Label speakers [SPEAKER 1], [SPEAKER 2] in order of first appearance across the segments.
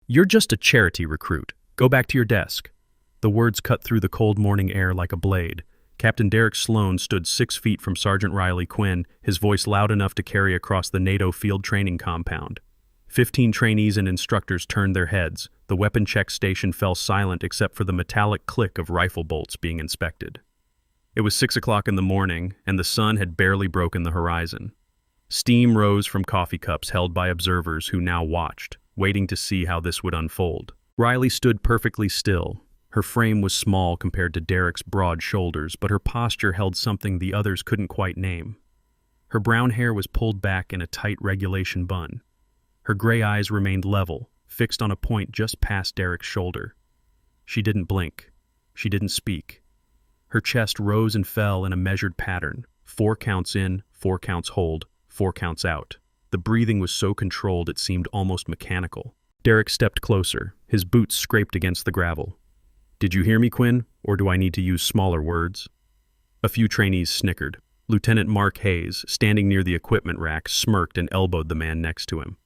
[SPEAKER 1] "You're just a charity recruit. Go back to your desk." The words cut through the cold morning air like a blade. Captain Derek Sloan stood 6 feet from Sergeant Riley Quinn, his voice loud enough to carry across the NATO field training compound. 15 trainees and instructors turned their heads. The weapon check station fell silent except for the metallic click of rifle bolts being inspected. It was 6 o'clock in the morning, and the sun had barely broken the horizon. Steam rose from coffee cups held by observers who now watched, waiting to see how this would unfold. Riley stood perfectly still. Her frame was small compared to Derek's broad shoulders, but her posture held something the others couldn't quite name. Her brown hair was pulled back in a tight regulation bun. Her gray eyes remained level, fixed on a point just past Derek's shoulder. She didn't blink. She didn't speak. Her chest rose and fell in a measured pattern. 4 counts in, 4 counts hold, 4 counts out. The breathing was so controlled it seemed almost mechanical. Derek stepped closer. His boots scraped against the gravel. "Did you hear me, Quinn, or do I need to use smaller words?" A few trainees snickered. Lieutenant Mark Hayes, standing near the equipment rack, smirked and elbowed the man next to him.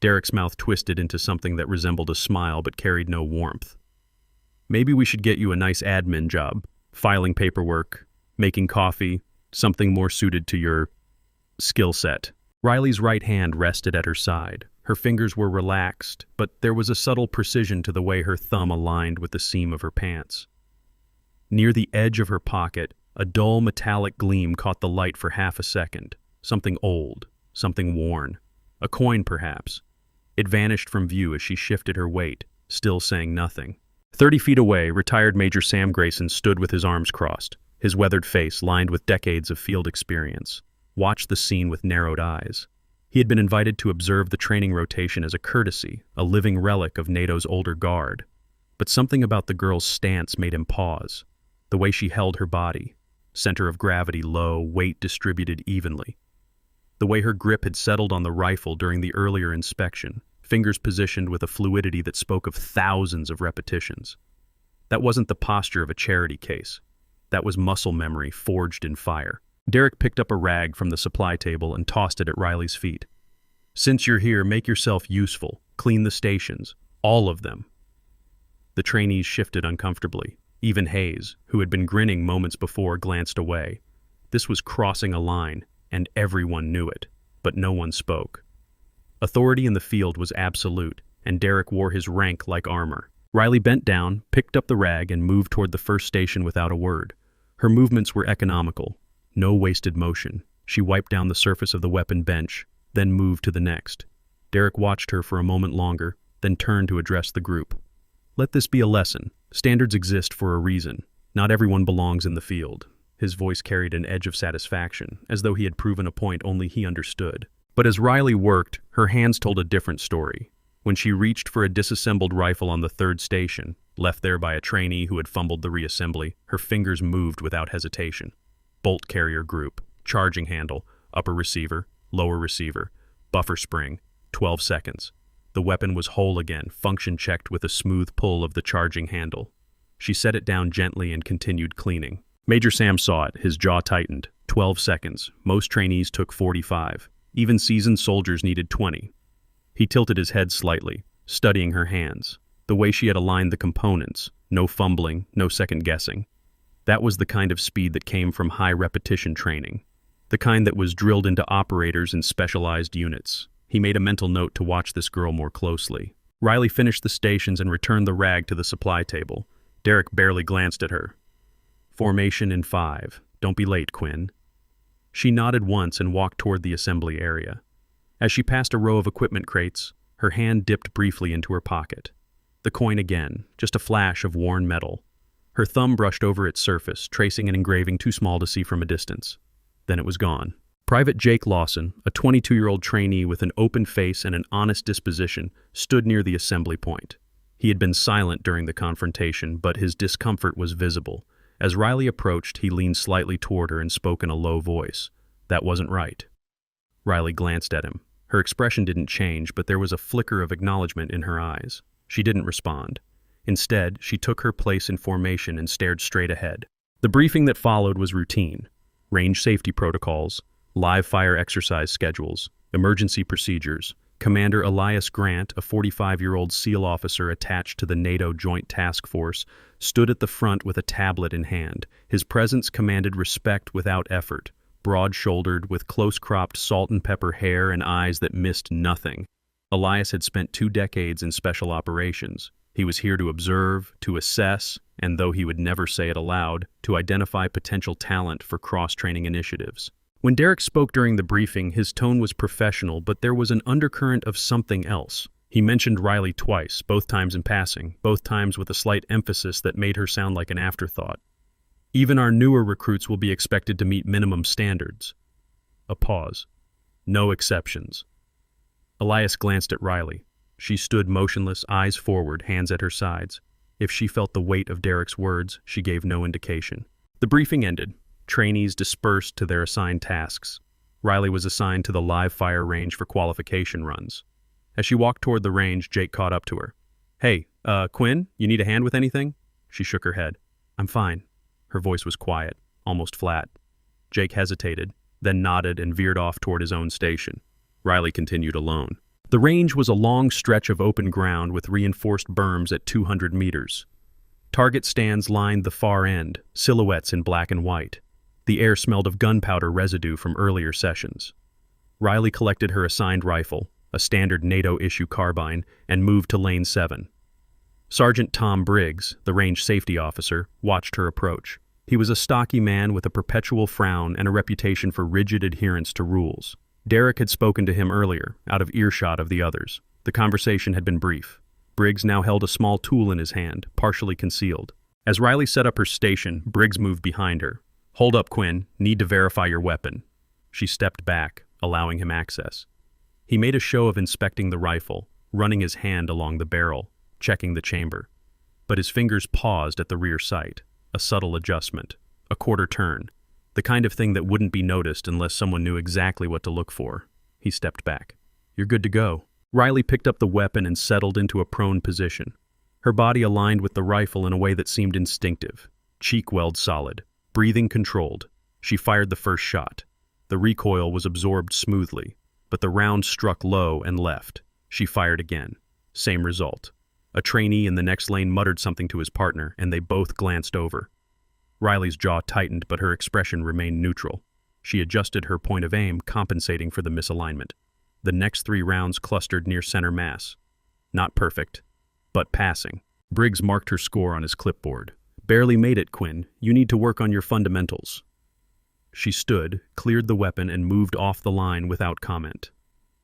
[SPEAKER 1] Derek's mouth twisted into something that resembled a smile but carried no warmth. "Maybe we should get you a nice admin job, filing paperwork, making coffee, something more suited to your skill set." Riley's right hand rested at her side. Her fingers were relaxed, but there was a subtle precision to the way her thumb aligned with the seam of her pants. Near the edge of her pocket, a dull metallic gleam caught the light for half a second. Something old, something worn. A coin, perhaps. It vanished from view as she shifted her weight, still saying nothing. 30 feet away, retired Major Sam Grayson stood with his arms crossed, his weathered face lined with decades of field experience. Watched the scene with narrowed eyes. He had been invited to observe the training rotation as a courtesy, a living relic of NATO's older guard. But something about the girl's stance made him pause. The way she held her body, center of gravity low, weight distributed evenly. The way her grip had settled on the rifle during the earlier inspection, fingers positioned with a fluidity that spoke of thousands of repetitions. That wasn't the posture of a charity case. That was muscle memory forged in fire. Derek picked up a rag from the supply table and tossed it at Riley's feet. "Since you're here, make yourself useful. Clean the stations. All of them." The trainees shifted uncomfortably. Even Hayes, who had been grinning moments before, glanced away. This was crossing a line, and everyone knew it, but no one spoke. Authority in the field was absolute, and Derek wore his rank like armor. Riley bent down, picked up the rag, and moved toward the first station without a word. Her movements were economical. No wasted motion. She wiped down the surface of the weapon bench, then moved to the next. Derek watched her for a moment longer, then turned to address the group. "Let this be a lesson. Standards exist for a reason. Not everyone belongs in the field." His voice carried an edge of satisfaction, as though he had proven a point only he understood. But as Riley worked, her hands told a different story. When she reached for a disassembled rifle on the 3rd station, left there by a trainee who had fumbled the reassembly, her fingers moved without hesitation. Bolt carrier group, charging handle, upper receiver, lower receiver, buffer spring, 12 seconds. The weapon was whole again, function checked with a smooth pull of the charging handle. She set it down gently and continued cleaning. Major Sam saw it, his jaw tightened. 12 seconds. Most trainees took 45. Even seasoned soldiers needed 20. He tilted his head slightly, studying her hands. The way she had aligned the components. No fumbling, no second guessing. That was the kind of speed that came from high repetition training. The kind that was drilled into operators in specialized units. He made a mental note to watch this girl more closely. Riley finished the stations and returned the rag to the supply table. Derek barely glanced at her. "Formation in 5. Don't be late, Quinn." She nodded once and walked toward the assembly area. As she passed a row of equipment crates, her hand dipped briefly into her pocket. The coin again, just a flash of worn metal. Her thumb brushed over its surface, tracing an engraving too small to see from a distance. Then it was gone. Private Jake Lawson, a 22-year-old trainee with an open face and an honest disposition, stood near the assembly point. He had been silent during the confrontation, but his discomfort was visible. As Riley approached, he leaned slightly toward her and spoke in a low voice. "That wasn't right." Riley glanced at him. Her expression didn't change, but there was a flicker of acknowledgement in her eyes. She didn't respond. Instead, she took her place in formation and stared straight ahead. The briefing that followed was routine. Range safety protocols, live fire exercise schedules, emergency procedures, Commander Elias Grant, a 45-year-old SEAL officer attached to the NATO Joint Task Force, stood at the front with a tablet in hand. His presence commanded respect without effort, broad-shouldered, with close-cropped salt-and-pepper hair and eyes that missed nothing. Elias had spent 2 decades in special operations. He was here to observe, to assess, and though he would never say it aloud, to identify potential talent for cross-training initiatives. When Derek spoke during the briefing, his tone was professional, but there was an undercurrent of something else. He mentioned Riley twice, both times in passing, both times with a slight emphasis that made her sound like an afterthought. Even our newer recruits will be expected to meet minimum standards. A pause. No exceptions. Elias glanced at Riley. She stood motionless, eyes forward, hands at her sides. If she felt the weight of Derek's words, she gave no indication. The briefing ended. Trainees dispersed to their assigned tasks. Riley was assigned to the live fire range for qualification runs. As she walked toward the range, Jake caught up to her. "Hey, Quinn, you need a hand with anything?" She shook her head. "I'm fine." Her voice was quiet, almost flat. Jake hesitated, then nodded and veered off toward his own station. Riley continued alone. The range was a long stretch of open ground with reinforced berms at 200 meters. Target stands lined the far end, silhouettes in black and white. The air smelled of gunpowder residue from earlier sessions. Riley collected her assigned rifle, a standard NATO-issue carbine, and moved to Lane 7. Sergeant Tom Briggs, the range safety officer, watched her approach. He was a stocky man with a perpetual frown and a reputation for rigid adherence to rules. Derek had spoken to him earlier, out of earshot of the others. The conversation had been brief. Briggs now held a small tool in his hand, partially concealed. As Riley set up her station, Briggs moved behind her. "Hold up, Quinn. Need to verify your weapon." She stepped back, allowing him access. He made a show of inspecting the rifle, running his hand along the barrel, checking the chamber. But his fingers paused at the rear sight, a subtle adjustment, a quarter turn, the kind of thing that wouldn't be noticed unless someone knew exactly what to look for. He stepped back. "You're good to go." Riley picked up the weapon and settled into a prone position. Her body aligned with the rifle in a way that seemed instinctive, cheek weld solid, breathing controlled. She fired the first shot. The recoil was absorbed smoothly, but the round struck low and left. She fired again. Same result. A trainee in the next lane muttered something to his partner, and they both glanced over. Riley's jaw tightened, but her expression remained neutral. She adjusted her point of aim, compensating for the misalignment. The next 3 rounds clustered near center mass. Not perfect, but passing. Briggs marked her score on his clipboard. "Barely made it, Quinn. You need to work on your fundamentals." She stood, cleared the weapon, and moved off the line without comment.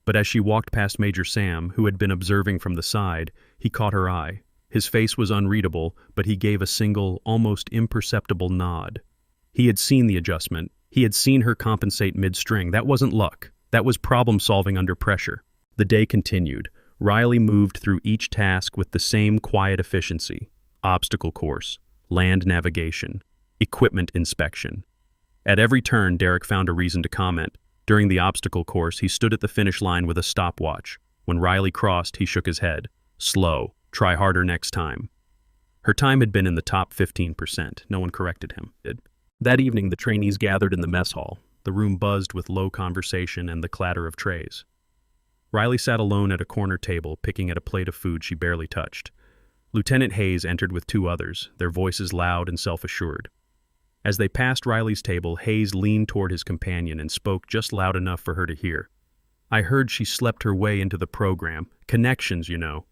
[SPEAKER 1] But as she walked past Major Sam, who had been observing from the side, he caught her eye. His face was unreadable, but he gave a single, almost imperceptible nod. He had seen the adjustment. He had seen her compensate mid-string. That wasn't luck. That was problem-solving under pressure. The day continued. Riley moved through each task with the same quiet efficiency. Obstacle course, land navigation, equipment inspection. At every turn, Derek found a reason to comment. During the obstacle course, he stood at the finish line with a stopwatch. When Riley crossed, he shook his head. "Slow. Try harder next time." Her time had been in the top 15%. No one corrected him. That evening, the trainees gathered in the mess hall. The room buzzed with low conversation and the clatter of trays. Riley sat alone at a corner table, picking at a plate of food she barely touched. Lieutenant Hayes entered with 2 others, their voices loud and self-assured. As they passed Riley's table, Hayes leaned toward his companion and spoke just loud enough for her to hear. "I heard she slept her way into the program. Connections, you know."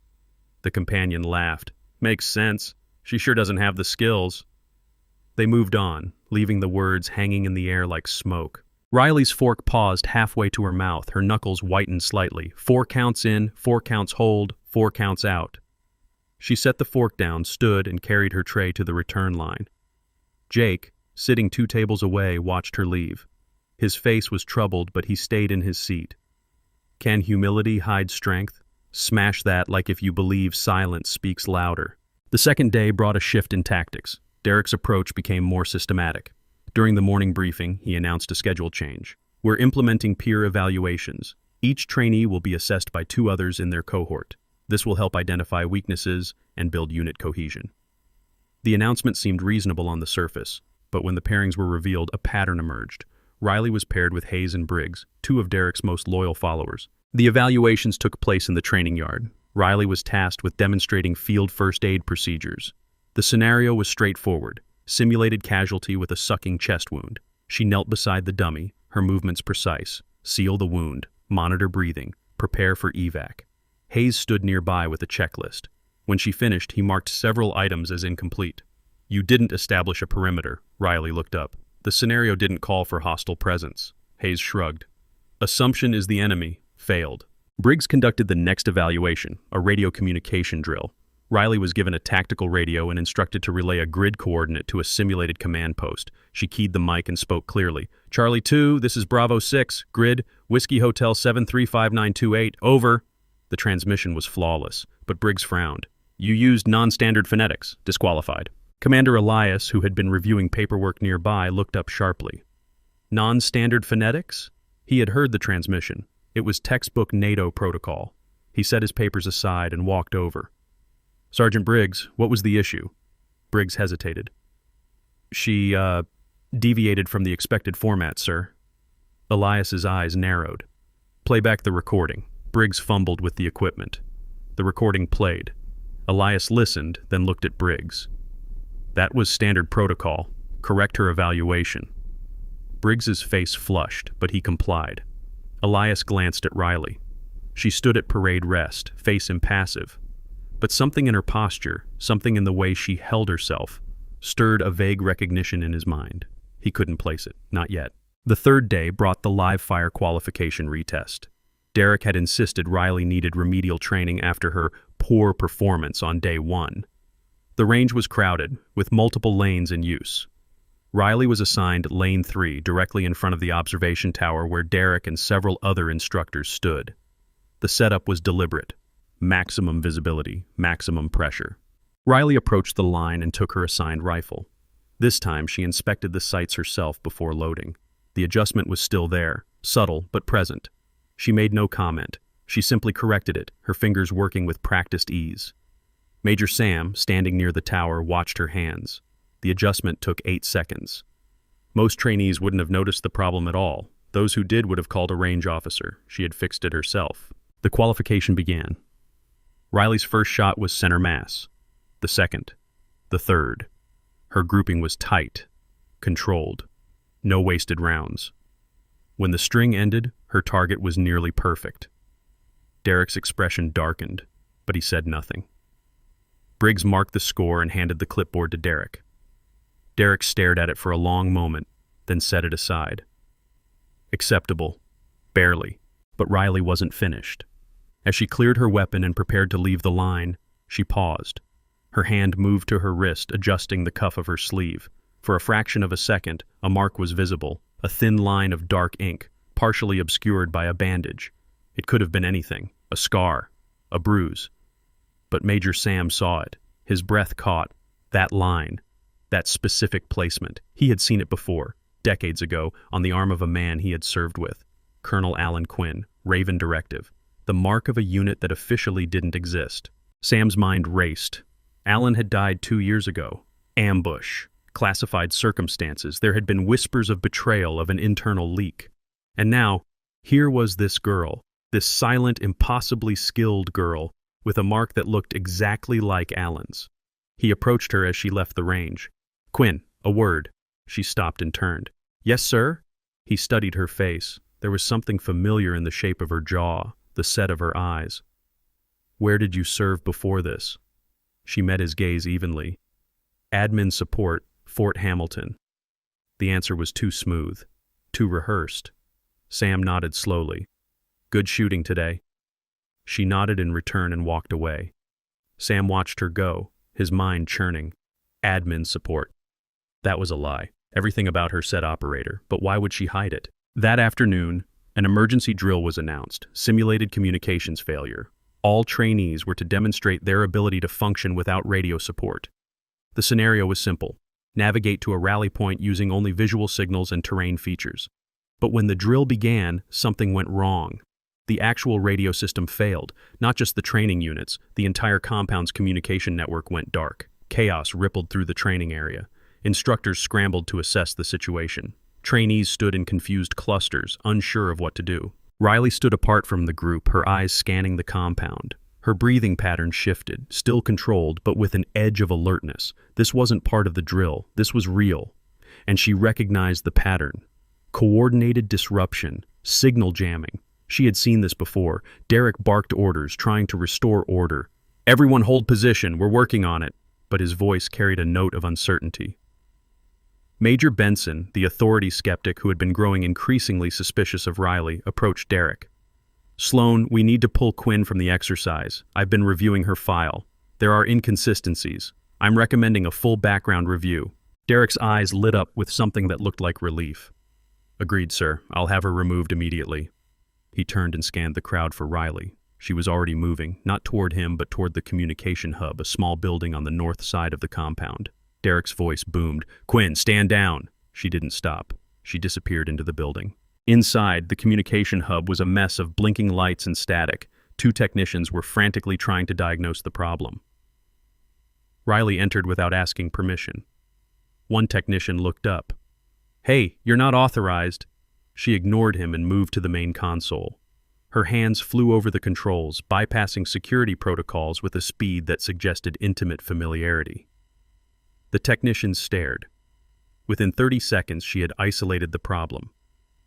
[SPEAKER 1] The companion laughed. "Makes sense. She sure doesn't have the skills." They moved on, leaving the words hanging in the air like smoke. Riley's fork paused halfway to her mouth, her knuckles whitened slightly. 4 counts in, 4 counts hold, 4 counts out. She set the fork down, stood, and carried her tray to the return line. Jake, sitting 2 tables away, watched her leave. His face was troubled, but he stayed in his seat. Can humility hide strength? Smash that like if you believe silence speaks louder. The second day brought a shift in tactics. Derek's approach became more systematic. During the morning briefing, he announced a schedule change. "We're implementing peer evaluations. Each trainee will be assessed by 2 others in their cohort. This will help identify weaknesses and build unit cohesion." The announcement seemed reasonable on the surface, but when the pairings were revealed, a pattern emerged. Riley was paired with Hayes and Briggs, 2 of Derek's most loyal followers. The evaluations took place in the training yard. Riley was tasked with demonstrating field first aid procedures. The scenario was straightforward: simulated casualty with a sucking chest wound. She knelt beside the dummy, her movements precise. Seal the wound, monitor breathing, prepare for evac. Hayes stood nearby with a checklist. When she finished, he marked several items as incomplete. You didn't establish a perimeter. Riley looked up. The scenario didn't call for hostile presence. Hayes shrugged. Assumption is the enemy. Failed. Briggs conducted the next evaluation, a radio communication drill. Riley was given a tactical radio and instructed to relay a grid coordinate to a simulated command post. She keyed the mic and spoke clearly. Charlie 2, this is Bravo 6, grid, Whiskey Hotel 735928, over. The transmission was flawless, but Briggs frowned. You used non-standard phonetics. Disqualified. Commander Elias, who had been reviewing paperwork nearby, looked up sharply. Non-standard phonetics? He had heard the transmission. It was textbook NATO protocol. He set his papers aside and walked over. Sergeant Briggs, what was the issue? Briggs hesitated. She, deviated from the expected format, sir. Elias's eyes narrowed. Play back the recording. Briggs fumbled with the equipment. The recording played. Elias listened, then looked at Briggs. That was standard protocol. Correct her evaluation. Briggs's face flushed, but he complied. Elias glanced at Riley. She stood at parade rest, face impassive. But something in her posture, something in the way she held herself, stirred a vague recognition in his mind. He couldn't place it, not yet. The third day brought the live fire qualification retest. Derek had insisted Riley needed remedial training after her poor performance on day 1. The range was crowded, with multiple lanes in use. Riley was assigned Lane 3, directly in front of the observation tower where Derek and several other instructors stood. The setup was deliberate. Maximum visibility, maximum pressure. Riley approached the line and took her assigned rifle. This time she inspected the sights herself before loading. The adjustment was still there, subtle but present. She made no comment. She simply corrected it, her fingers working with practiced ease. Major Sam, standing near the tower, watched her hands. The adjustment took 8 seconds. Most trainees wouldn't have noticed the problem at all. Those who did would have called a range officer. She had fixed it herself. The qualification began. Riley's first shot was center mass. The second. The third. Her grouping was tight, controlled. No wasted rounds. When the string ended, her target was nearly perfect. Derek's expression darkened, but he said nothing. Briggs marked the score and handed the clipboard to Derek. Derek stared at it for a long moment, then set it aside. Acceptable. Barely. But Riley wasn't finished. As she cleared her weapon and prepared to leave the line, she paused. Her hand moved to her wrist, adjusting the cuff of her sleeve. For a fraction of a second, a mark was visible, a thin line of dark ink, partially obscured by a bandage. It could have been anything, a scar, a bruise. But Major Sam saw it. His breath caught that line, that specific placement. He had seen it before, decades ago, on the arm of a man he had served with. Colonel Alan Quinn, Raven Directive. The mark of a unit that officially didn't exist. Sam's mind raced. Alan had died 2 years ago. Ambush. Classified circumstances. There had been whispers of betrayal, of an internal leak. And now, here was this girl, this silent, impossibly skilled girl, with a mark that looked exactly like Alan's. He approached her as she left the range. Quinn, a word. She stopped and turned. Yes, sir? He studied her face. There was something familiar in the shape of her jaw, the set of her eyes. Where did you serve before this? She met his gaze evenly. Admin support, Fort Hamilton. The answer was too smooth, too rehearsed. Sam nodded slowly. Good shooting today. She nodded in return and walked away. Sam watched her go, his mind churning. Admin support. That was a lie. Everything about her said operator, but why would she hide it? That afternoon, an emergency drill was announced, simulated communications failure. All trainees were to demonstrate their ability to function without radio support. The scenario was simple. Navigate to a rally point using only visual signals and terrain features. But when the drill began, something went wrong. The actual radio system failed. Not just the training units, the entire compound's communication network went dark. Chaos rippled through the training area. Instructors scrambled to assess the situation. Trainees stood in confused clusters, unsure of what to do. Riley stood apart from the group, her eyes scanning the compound. Her breathing pattern shifted, still controlled, but with an edge of alertness. This wasn't part of the drill. This was real. And she recognized the pattern. Coordinated disruption, signal jamming. She had seen this before. Derek barked orders, trying to restore order. "Everyone hold position, we're working on it." But his voice carried a note of uncertainty. Major Benson, the authority skeptic who had been growing increasingly suspicious of Riley, approached Derek. "Sloan, we need to pull Quinn from the exercise. I've been reviewing her file. There are inconsistencies. I'm recommending a full background review." Derek's eyes lit up with something that looked like relief. "Agreed, sir. I'll have her removed immediately." He turned and scanned the crowd for Riley. She was already moving, not toward him but toward the communication hub, a small building on the north side of the compound. Derek's voice boomed, "Quinn, stand down!" She didn't stop. She disappeared into the building. Inside, the communication hub was a mess of blinking lights and static. Two technicians were frantically trying to diagnose the problem. Riley entered without asking permission. One technician looked up. "Hey, you're not authorized." She ignored him and moved to the main console. Her hands flew over the controls, bypassing security protocols with a speed that suggested intimate familiarity. The technician stared. Within 30 seconds, she had isolated the problem.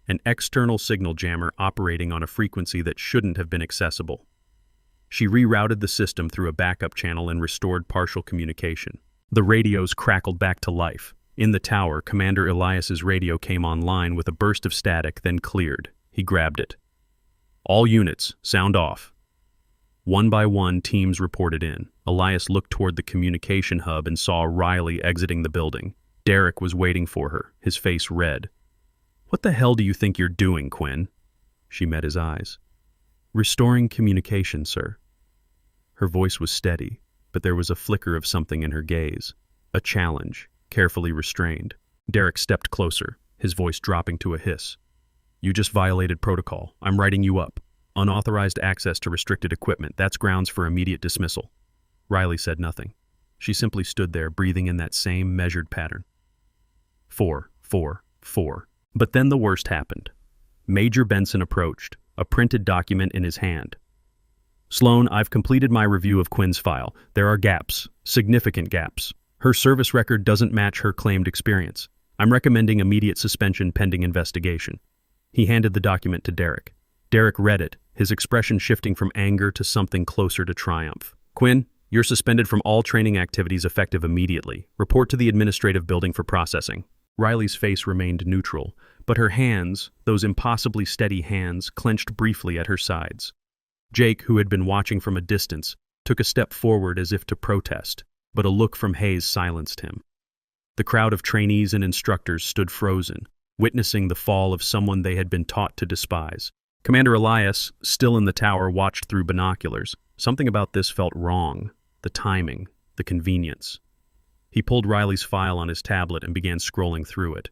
[SPEAKER 1] An external signal jammer operating on a frequency that shouldn't have been accessible. She rerouted the system through a backup channel and restored partial communication. The radios crackled back to life. In the tower, Commander Elias's radio came online with a burst of static, then cleared. He grabbed it. "All units, sound off." One by one, teams reported in. Elias looked toward the communication hub and saw Riley exiting the building. Derek was waiting for her, his face red. "What the hell do you think you're doing, Quinn?" She met his eyes. "Restoring communication, sir." Her voice was steady, but there was a flicker of something in her gaze. A challenge, carefully restrained. Derek stepped closer, his voice dropping to a hiss. "You just violated protocol. I'm writing you up. Unauthorized access to restricted equipment. That's grounds for immediate dismissal." Riley said nothing. She simply stood there, breathing in that same measured pattern. 4, 4, 4. But then the worst happened. Major Benson approached, a printed document in his hand. "Sloan, I've completed my review of Quinn's file. There are gaps, significant gaps. Her service record doesn't match her claimed experience. I'm recommending immediate suspension pending investigation." He handed the document to Derek. Derek read it, his expression shifting from anger to something closer to triumph. "Quinn, you're suspended from all training activities effective immediately. Report to the administrative building for processing." Riley's face remained neutral, but her hands, those impossibly steady hands, clenched briefly at her sides. Jake, who had been watching from a distance, took a step forward as if to protest, but a look from Hayes silenced him. The crowd of trainees and instructors stood frozen, witnessing the fall of someone they had been taught to despise. Commander Elias, still in the tower, watched through binoculars. Something about this felt wrong. The timing, the convenience. He pulled Riley's file on his tablet and began scrolling through it.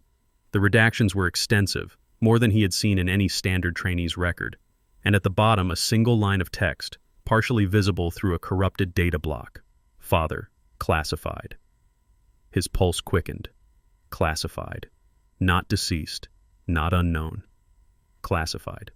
[SPEAKER 1] The redactions were extensive, more than he had seen in any standard trainee's record. And at the bottom, a single line of text, partially visible through a corrupted data block. "Father, classified." His pulse quickened. Classified. Not deceased. Not unknown. Classified.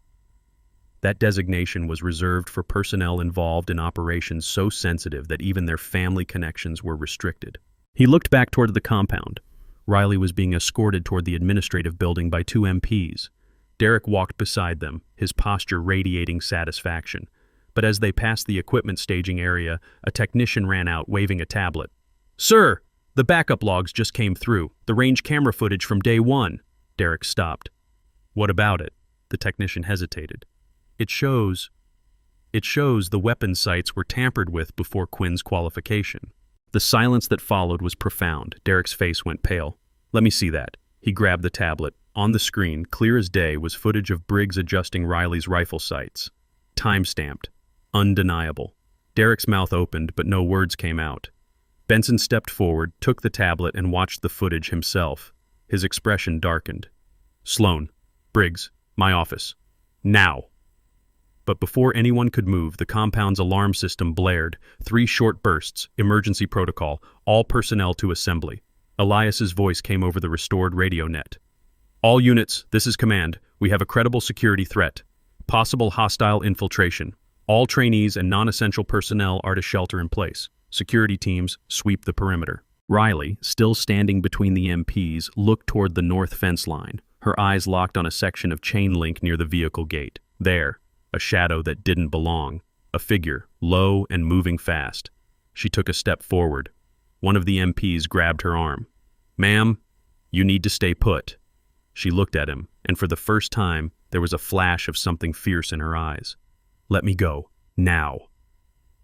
[SPEAKER 1] That designation was reserved for personnel involved in operations so sensitive that even their family connections were restricted. He looked back toward the compound. Riley was being escorted toward the administrative building by 2 MPs. Derek walked beside them, his posture radiating satisfaction. But as they passed the equipment staging area, a technician ran out, waving a tablet. "Sir, the backup logs just came through. The range camera footage from day 1. Derek stopped. "What about it?" The technician hesitated. It shows the weapon sights were tampered with before Quinn's qualification." The silence that followed was profound. Derek's face went pale. "Let me see that." He grabbed the tablet. On the screen, clear as day, was footage of Briggs adjusting Riley's rifle sights. Time-stamped. Undeniable. Derek's mouth opened, but no words came out. Benson stepped forward, took the tablet, and watched the footage himself. His expression darkened. "Sloan, Briggs, my office. Now." But before anyone could move, the compound's alarm system blared. 3 short bursts, emergency protocol, all personnel to assembly. Elias's voice came over the restored radio net. "All units, this is command. We have a credible security threat. Possible hostile infiltration. All trainees and non-essential personnel are to shelter in place. Security teams sweep the perimeter. Riley, still standing between the MPs, looked toward the north fence line, her eyes locked on a section of chain link near the vehicle gate. There, a shadow that didn't belong. A figure, low and moving fast. She took a step forward. One of the MPs grabbed her arm. "Ma'am, you need to stay put." She looked at him, and for the first time, there was a flash of something fierce in her eyes. "Let me go. Now."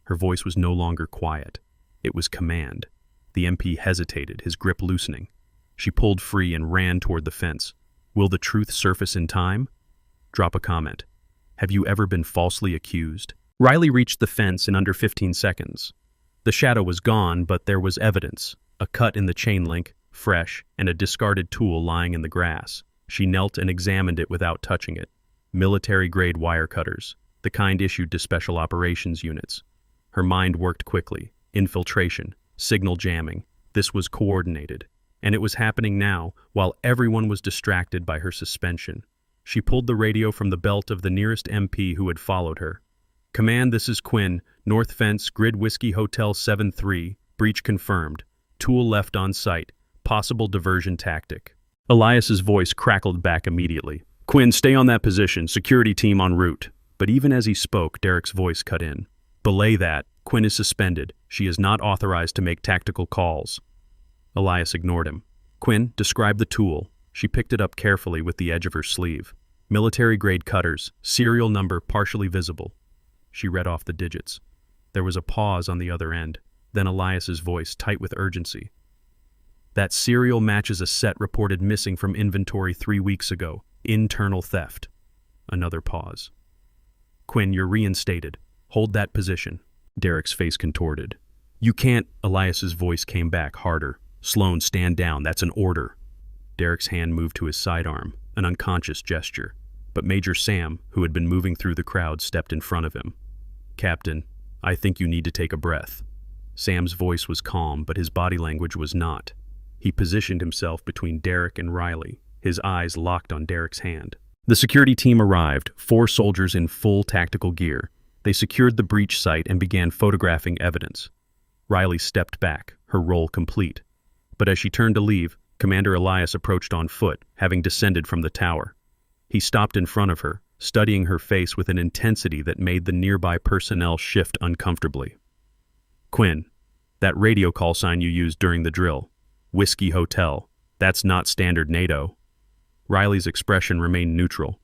[SPEAKER 1] Her voice was no longer quiet. It was command. The MP hesitated, his grip loosening. She pulled free and ran toward the fence. Will the truth surface in time? Drop a comment. Have you ever been falsely accused? Riley reached the fence in under 15 seconds. The shadow was gone, but there was evidence. A cut in the chain link, fresh, and a discarded tool lying in the grass. She knelt and examined it without touching it. Military-grade wire cutters, the kind issued to special operations units. Her mind worked quickly. Infiltration, signal jamming. This was coordinated. And it was happening now, while everyone was distracted by her suspension. She pulled the radio from the belt of the nearest MP who had followed her. "Command, this is Quinn. North Fence, Grid Whiskey Hotel 7-3. Breach confirmed. Tool left on site. Possible diversion tactic." Elias's voice crackled back immediately. "Quinn, stay on that position. Security team en route." But even as he spoke, Derek's voice cut in. "Belay that. Quinn is suspended. She is not authorized to make tactical calls." Elias ignored him. "Quinn, describe the tool." She picked it up carefully with the edge of her sleeve. "Military-grade cutters, serial number partially visible." She read off the digits. There was a pause on the other end, then Elias's voice, tight with urgency. "That serial matches a set reported missing from inventory 3 weeks ago. Internal theft." Another pause. "Quinn, you're reinstated. Hold that position." Derek's face contorted. "You can't." Elias's voice came back harder. "Sloan, stand down. That's an order." Derek's hand moved to his sidearm, an unconscious gesture. But Major Sam, who had been moving through the crowd, stepped in front of him. "Captain, I think you need to take a breath." Sam's voice was calm, but his body language was not. He positioned himself between Derek and Riley, his eyes locked on Derek's hand. The security team arrived, 4 soldiers in full tactical gear. They secured the breach site and began photographing evidence. Riley stepped back, her role complete. But as she turned to leave, Commander Elias approached on foot, having descended from the tower. He stopped in front of her, studying her face with an intensity that made the nearby personnel shift uncomfortably. "Quinn, that radio call sign you used during the drill, Whiskey Hotel, that's not standard NATO." Riley's expression remained neutral.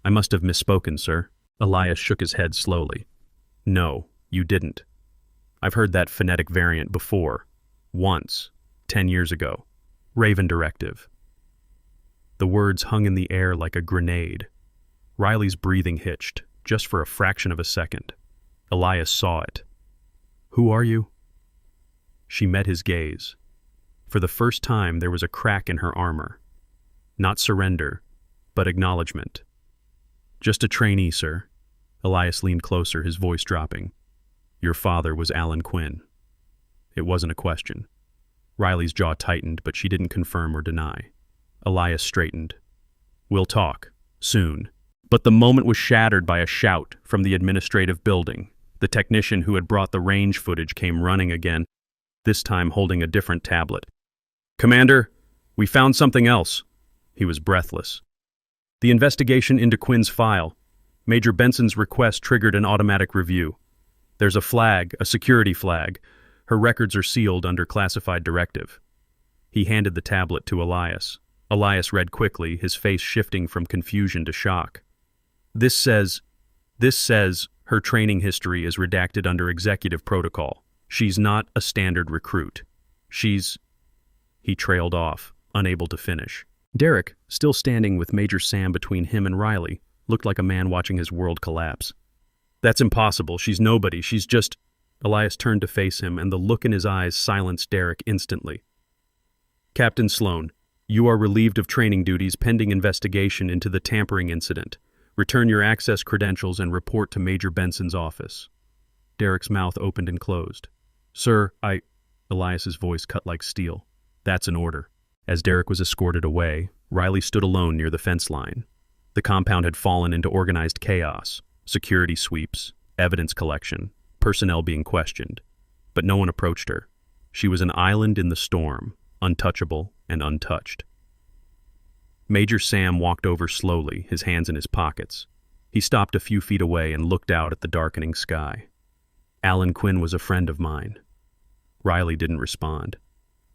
[SPEAKER 1] "I must have misspoken, sir." Elias shook his head slowly. "No, you didn't. I've heard that phonetic variant before. Once, 10 years ago. Raven Directive." The words hung in the air like a grenade. Riley's breathing hitched, just for a fraction of a second. Elias saw it. "Who are you?" She met his gaze. For the first time, there was a crack in her armor. Not surrender, but acknowledgement. "Just a trainee, sir." Elias leaned closer, his voice dropping. "Your father was Alan Quinn." It wasn't a question. Riley's jaw tightened, but she didn't confirm or deny. Elias straightened. "We'll talk. Soon." But the moment was shattered by a shout from the administrative building. The technician who had brought the range footage came running again, this time holding a different tablet. "Commander, we found something else." He was breathless. "The investigation into Quinn's file. Major Benson's request triggered an automatic review. There's a flag, a security flag. Her records are sealed under classified directive." He handed the tablet to Elias. Elias read quickly, his face shifting from confusion to shock. This says her training history is redacted under executive protocol. She's not a standard recruit. She's..." He trailed off, unable to finish. Derek, still standing with Major Sam between him and Riley, looked like a man watching his world collapse. "That's impossible. She's nobody. She's just..." Elias turned to face him, and the look in his eyes silenced Derek instantly. "Captain Sloan, you are relieved of training duties pending investigation into the tampering incident. Return your access credentials and report to Major Benson's office." Derek's mouth opened and closed. "Sir, Elias's voice cut like steel. "That's an order." As Derek was escorted away, Riley stood alone near the fence line. The compound had fallen into organized chaos, security sweeps, evidence collection, personnel being questioned. But no one approached her. She was an island in the storm, untouchable and untouched. Major Sam walked over slowly, his hands in his pockets. He stopped a few feet away and looked out at the darkening sky. Alan Quinn was a friend of mine. Riley didn't respond.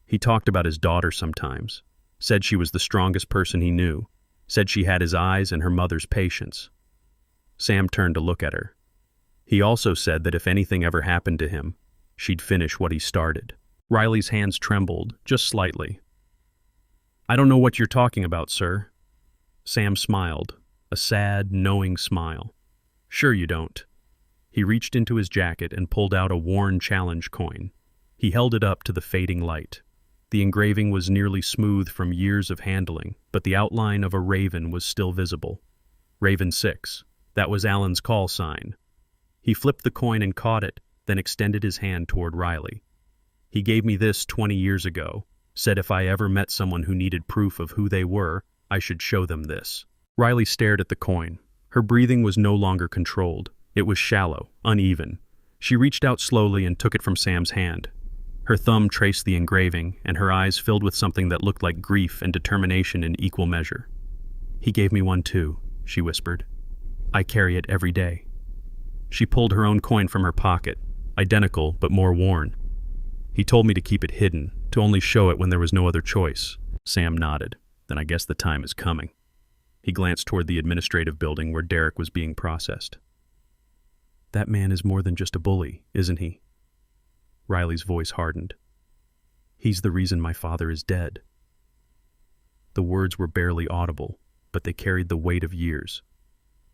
[SPEAKER 1] He talked about his daughter sometimes, said she was the strongest person he knew, said she had his eyes and her mother's patience. Sam turned to look at her. He also said that if anything ever happened to him, she'd finish what he started. Riley's hands trembled, just slightly. "I don't know what you're talking about, sir." Sam smiled, a sad, knowing smile. "Sure you don't." He reached into his jacket and pulled out a worn challenge coin. He held it up to the fading light. The engraving was nearly smooth from years of handling, but the outline of a raven was still visible. Raven 6. That was Alan's call sign. He flipped the coin and caught it, then extended his hand toward Riley. "He gave me this 20 years ago, said if I ever met someone who needed proof of who they were, I should show them this." Riley stared at the coin. Her breathing was no longer controlled. It was shallow, uneven. She reached out slowly and took it from Sam's hand. Her thumb traced the engraving, and her eyes filled with something that looked like grief and determination in equal measure. "He gave me one too," she whispered. "I carry it every day." She pulled her own coin from her pocket, identical but more worn. "He told me to keep it hidden, to only show it when there was no other choice." Sam nodded. "Then I guess the time is coming." He glanced toward the administrative building where Derek was being processed. "That man is more than just a bully, isn't he?" Riley's voice hardened. "He's the reason my father is dead." The words were barely audible, but they carried the weight of years.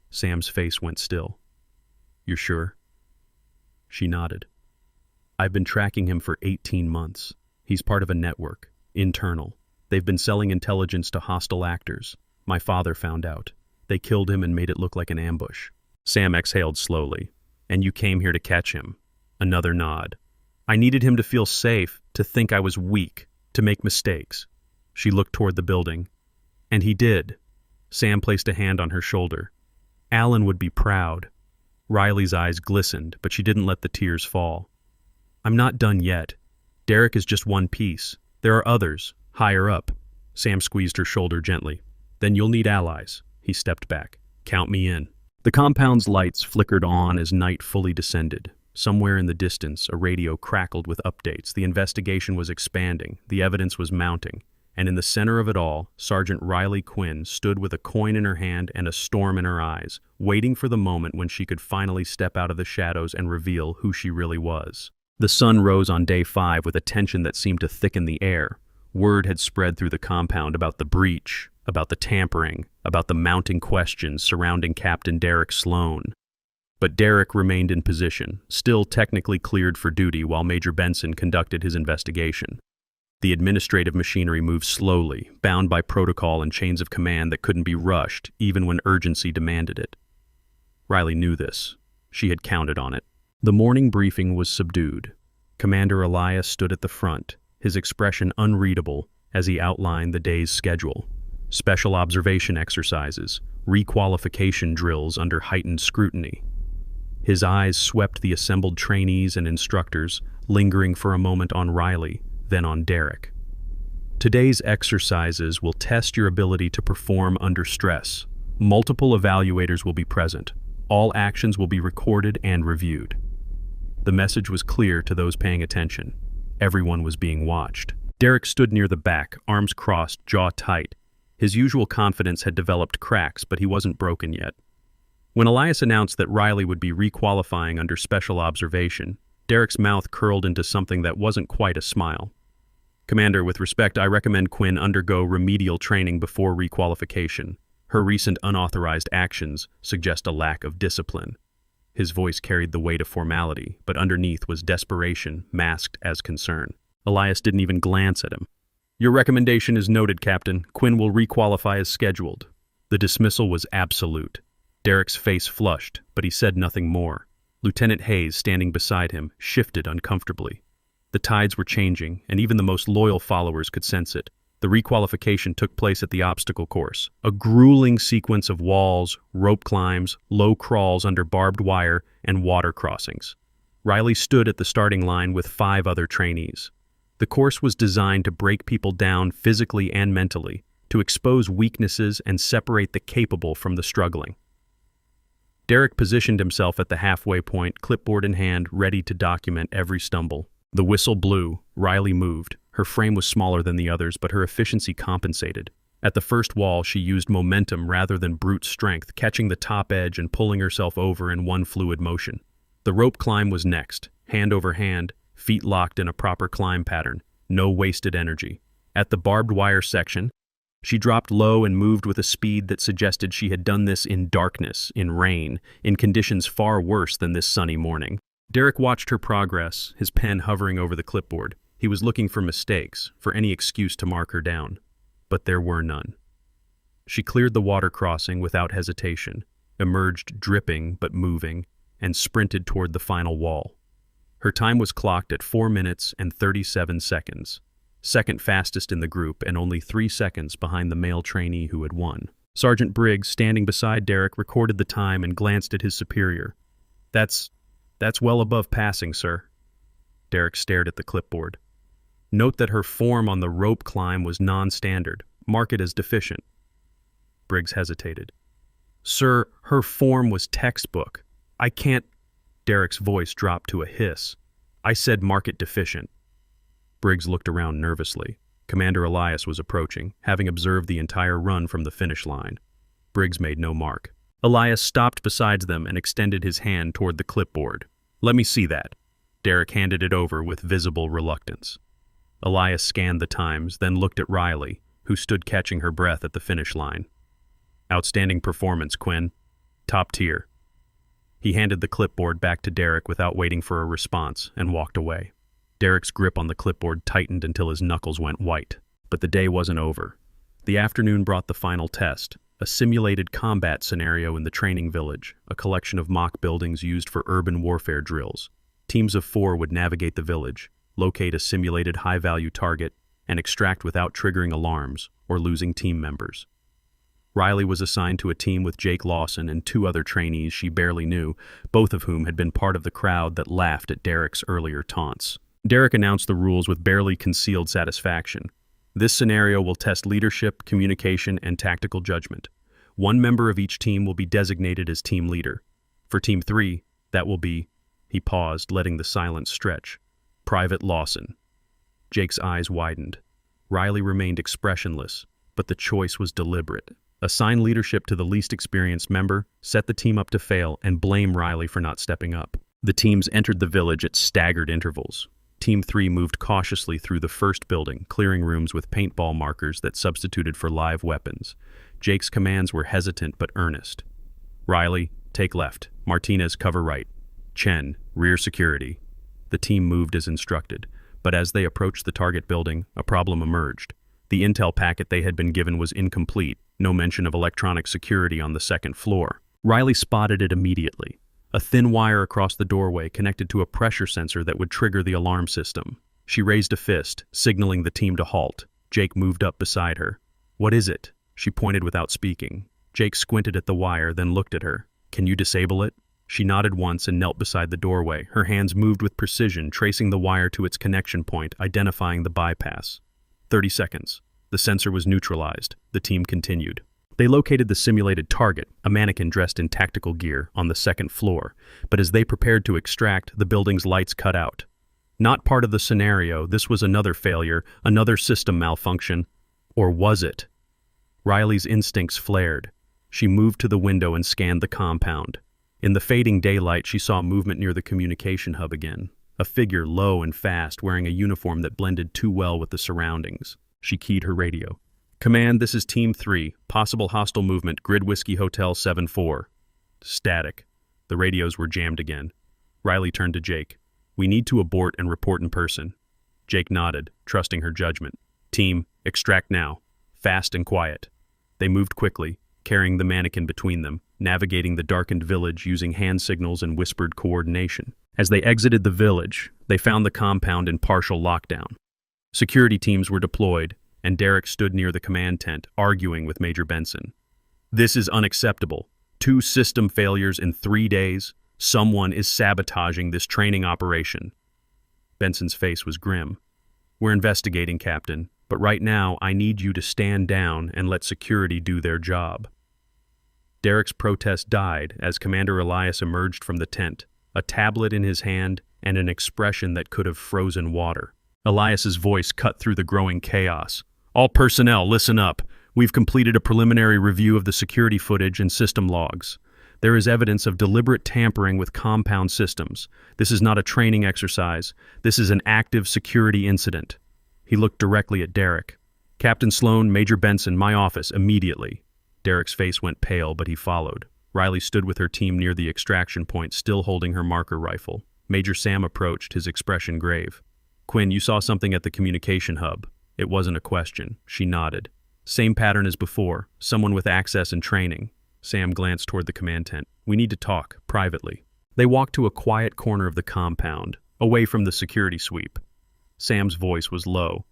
[SPEAKER 1] Sam's face went still. "You're sure?" She nodded. "I've been tracking him for 18 months. He's part of a network, internal. They've been selling intelligence to hostile actors. My father found out. They killed him and made it look like an ambush." Sam exhaled slowly. "And you came here to catch him?" Another nod. "I needed him to feel safe, to think I was weak, to make mistakes." She looked toward the building. "And he did." Sam placed a hand on her shoulder. "Alan would be proud." Riley's eyes glistened, but she didn't let the tears fall. "I'm not done yet. Derek is just one piece. There are others, higher up." Sam squeezed her shoulder gently. "Then you'll need allies." He stepped back. "Count me in." The compound's lights flickered on as night fully descended. Somewhere in the distance, a radio crackled with updates. The investigation was expanding, the evidence was mounting, and in the center of it all, Sergeant Riley Quinn stood with a coin in her hand and a storm in her eyes, waiting for the moment when she could finally step out of the shadows and reveal who she really was. The sun rose on day 5 with a tension that seemed to thicken the air. Word had spread through the compound about the breach, about the tampering, about the mounting questions surrounding Captain Derek Sloan. But Derek remained in position, still technically cleared for duty while Major Benson conducted his investigation. The administrative machinery moved slowly, bound by protocol and chains of command that couldn't be rushed, even when urgency demanded it. Riley knew this. She had counted on it. The morning briefing was subdued. Commander Elias stood at the front, his expression unreadable as he outlined the day's schedule. Special observation exercises, requalification drills under heightened scrutiny. His eyes swept the assembled trainees and instructors, lingering for a moment on Riley, then on Derek. "Today's exercises will test your ability to perform under stress. Multiple evaluators will be present. All actions will be recorded and reviewed." The message was clear to those paying attention. Everyone was being watched. Derek stood near the back, arms crossed, jaw tight. His usual confidence had developed cracks, but he wasn't broken yet. When Elias announced that Riley would be requalifying under special observation, Derek's mouth curled into something that wasn't quite a smile. "Commander, with respect, I recommend Quinn undergo remedial training before requalification. Her recent unauthorized actions suggest a lack of discipline." His voice carried the weight of formality, but underneath was desperation masked as concern. Elias didn't even glance at him. "Your recommendation is noted, Captain. Quinn will requalify as scheduled." The dismissal was absolute. Derek's face flushed, but he said nothing more. Lieutenant Hayes, standing beside him, shifted uncomfortably. The tides were changing, and even the most loyal followers could sense it. The requalification took place at the obstacle course, a grueling sequence of walls, rope climbs, low crawls under barbed wire, and water crossings. Riley stood at the starting line with 5 other trainees. The course was designed to break people down physically and mentally, to expose weaknesses and separate the capable from the struggling. Derek positioned himself at the halfway point, clipboard in hand, ready to document every stumble. The whistle blew. Riley moved. Her frame was smaller than the others, but her efficiency compensated. At the first wall, she used momentum rather than brute strength, catching the top edge and pulling herself over in one fluid motion. The rope climb was next, hand over hand, feet locked in a proper climb pattern, no wasted energy. At the barbed wire section, she dropped low and moved with a speed that suggested she had done this in darkness, in rain, in conditions far worse than this sunny morning. Derek watched her progress, his pen hovering over the clipboard. He was looking for mistakes, for any excuse to mark her down. But there were none. She cleared the water crossing without hesitation, emerged dripping but moving, and sprinted toward the final wall. Her time was clocked at 4 minutes and 37 seconds, second fastest in the group and only 3 seconds behind the male trainee who had won. Sergeant Briggs, standing beside Derek, recorded the time and glanced at his superior. That's well above passing, sir." Derek stared at the clipboard. "Note that her form on the rope climb was non-standard. Mark it as deficient." Briggs hesitated. "Sir, her form was textbook. I can't—" Derek's voice dropped to a hiss. "I said mark it deficient." Briggs looked around nervously. Commander Elias was approaching, having observed the entire run from the finish line. Briggs made no mark. Elias stopped beside them and extended his hand toward the clipboard. "Let me see that." Derek handed it over with visible reluctance. Elias scanned the times, then looked at Riley, who stood catching her breath at the finish line. "Outstanding performance, Quinn. Top tier." He handed the clipboard back to Derek without waiting for a response and walked away. Derek's grip on the clipboard tightened until his knuckles went white. But the day wasn't over. The afternoon brought the final test, a simulated combat scenario in the training village, a collection of mock buildings used for urban warfare drills. Teams of 4 would navigate the village, locate a simulated high-value target, and extract without triggering alarms or losing team members. Riley was assigned to a team with Jake Lawson and 2 other trainees she barely knew, both of whom had been part of the crowd that laughed at Derek's earlier taunts. Derek announced the rules with barely concealed satisfaction. "This scenario will test leadership, communication, and tactical judgment. 1 member of each team will be designated as team leader. For Team 3, that will be—" He paused, letting the silence stretch. "Private Lawson." Jake's eyes widened. Riley remained expressionless, but the choice was deliberate. Assign leadership to the least experienced member, set the team up to fail, and blame Riley for not stepping up. The teams entered the village at staggered intervals. Team 3 moved cautiously through the first building, clearing rooms with paintball markers that substituted for live weapons. Jake's commands were hesitant but earnest. "Riley, take left. Martinez, cover right. Chen, rear security." The team moved as instructed, but as they approached the target building, a problem emerged. The intel packet they had been given was incomplete, no mention of electronic security on the second floor. Riley spotted it immediately. A thin wire across the doorway connected to a pressure sensor that would trigger the alarm system. She raised a fist, signaling the team to halt. Jake moved up beside her. "What is it?" She pointed without speaking. Jake squinted at the wire, then looked at her. "Can you disable it?" She nodded once and knelt beside the doorway. Her hands moved with precision, tracing the wire to its connection point, identifying the bypass. 30 seconds. The sensor was neutralized. The team continued. They located the simulated target, a mannequin dressed in tactical gear, on the second floor, but as they prepared to extract, the building's lights cut out. Not part of the scenario, this was another failure, another system malfunction. Or was it? Riley's instincts flared. She moved to the window and scanned the compound. In the fading daylight, she saw movement near the communication hub again. A figure low and fast, wearing a uniform that blended too well with the surroundings. She keyed her radio. "Command, this is Team 3. Possible hostile movement, Grid Whiskey Hotel 7-4. Static. The radios were jammed again. Riley turned to Jake. "We need to abort and report in person." Jake nodded, trusting her judgment. "Team, extract now. Fast and quiet." They moved quickly, carrying the mannequin between them, navigating the darkened village using hand signals and whispered coordination. As they exited the village, they found the compound in partial lockdown. Security teams were deployed, and Derek stood near the command tent, arguing with Major Benson. "This is unacceptable. 2 system failures in 3 days. Someone is sabotaging this training operation." Benson's face was grim. "We're investigating, Captain, but right now I need you to stand down and let security do their job." Derek's protest died as Commander Elias emerged from the tent, a tablet in his hand and an expression that could have frozen water. Elias's voice cut through the growing chaos. "All personnel, listen up. We've completed a preliminary review of the security footage and system logs. There is evidence of deliberate tampering with compound systems. This is not a training exercise. This is an active security incident." He looked directly at Derek. "Captain Sloan, Major Benson, my office, immediately." Derek's face went pale, but he followed. Riley stood with her team near the extraction point, still holding her marker rifle. Major Sam approached, his expression grave. "Quinn, you saw something at the communication hub." It wasn't a question. She nodded. "Same pattern as before. Someone with access and training." Sam glanced toward the command tent. "We need to talk, privately." They walked to a quiet corner of the compound, away from the security sweep. Sam's voice was low.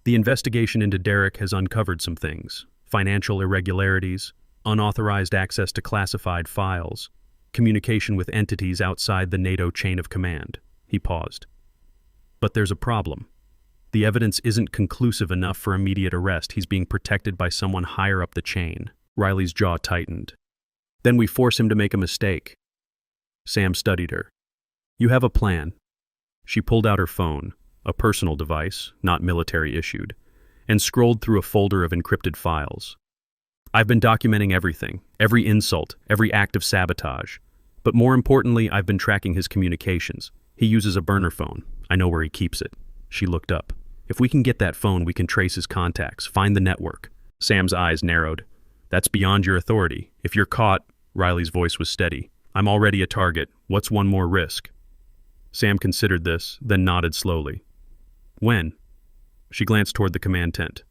[SPEAKER 1] "The investigation into Derek has uncovered some things. Financial irregularities, unauthorized access to classified files, communication with entities outside the NATO chain of command." He paused. "But there's a problem. The evidence isn't conclusive enough for immediate arrest. He's being protected by someone higher up the chain." Riley's jaw tightened. "Then we force him to make a mistake." Sam studied her. "You have a plan." She pulled out her phone, a personal device, not military issued, and scrolled through a folder of encrypted files. "I've been documenting everything, every insult, every act of sabotage. But more importantly, I've been tracking his communications. He uses a burner phone. I know where he keeps it." She looked up. "If we can get that phone, we can trace his contacts, find the network." Sam's eyes narrowed. "That's beyond your authority. If you're caught," Riley's voice was steady, "I'm already a target. What's one more risk?" Sam considered this, then nodded slowly. "When?" She glanced toward the command tent.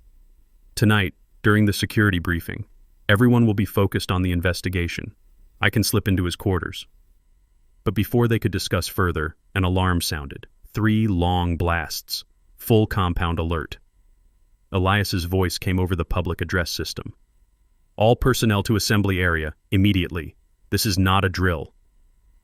[SPEAKER 1] "Tonight, during the security briefing. Everyone will be focused on the investigation. I can slip into his quarters." But before they could discuss further, an alarm sounded. 3 long blasts. Full compound alert. Elias's voice came over the public address system. "All personnel to assembly area, immediately. This is not a drill."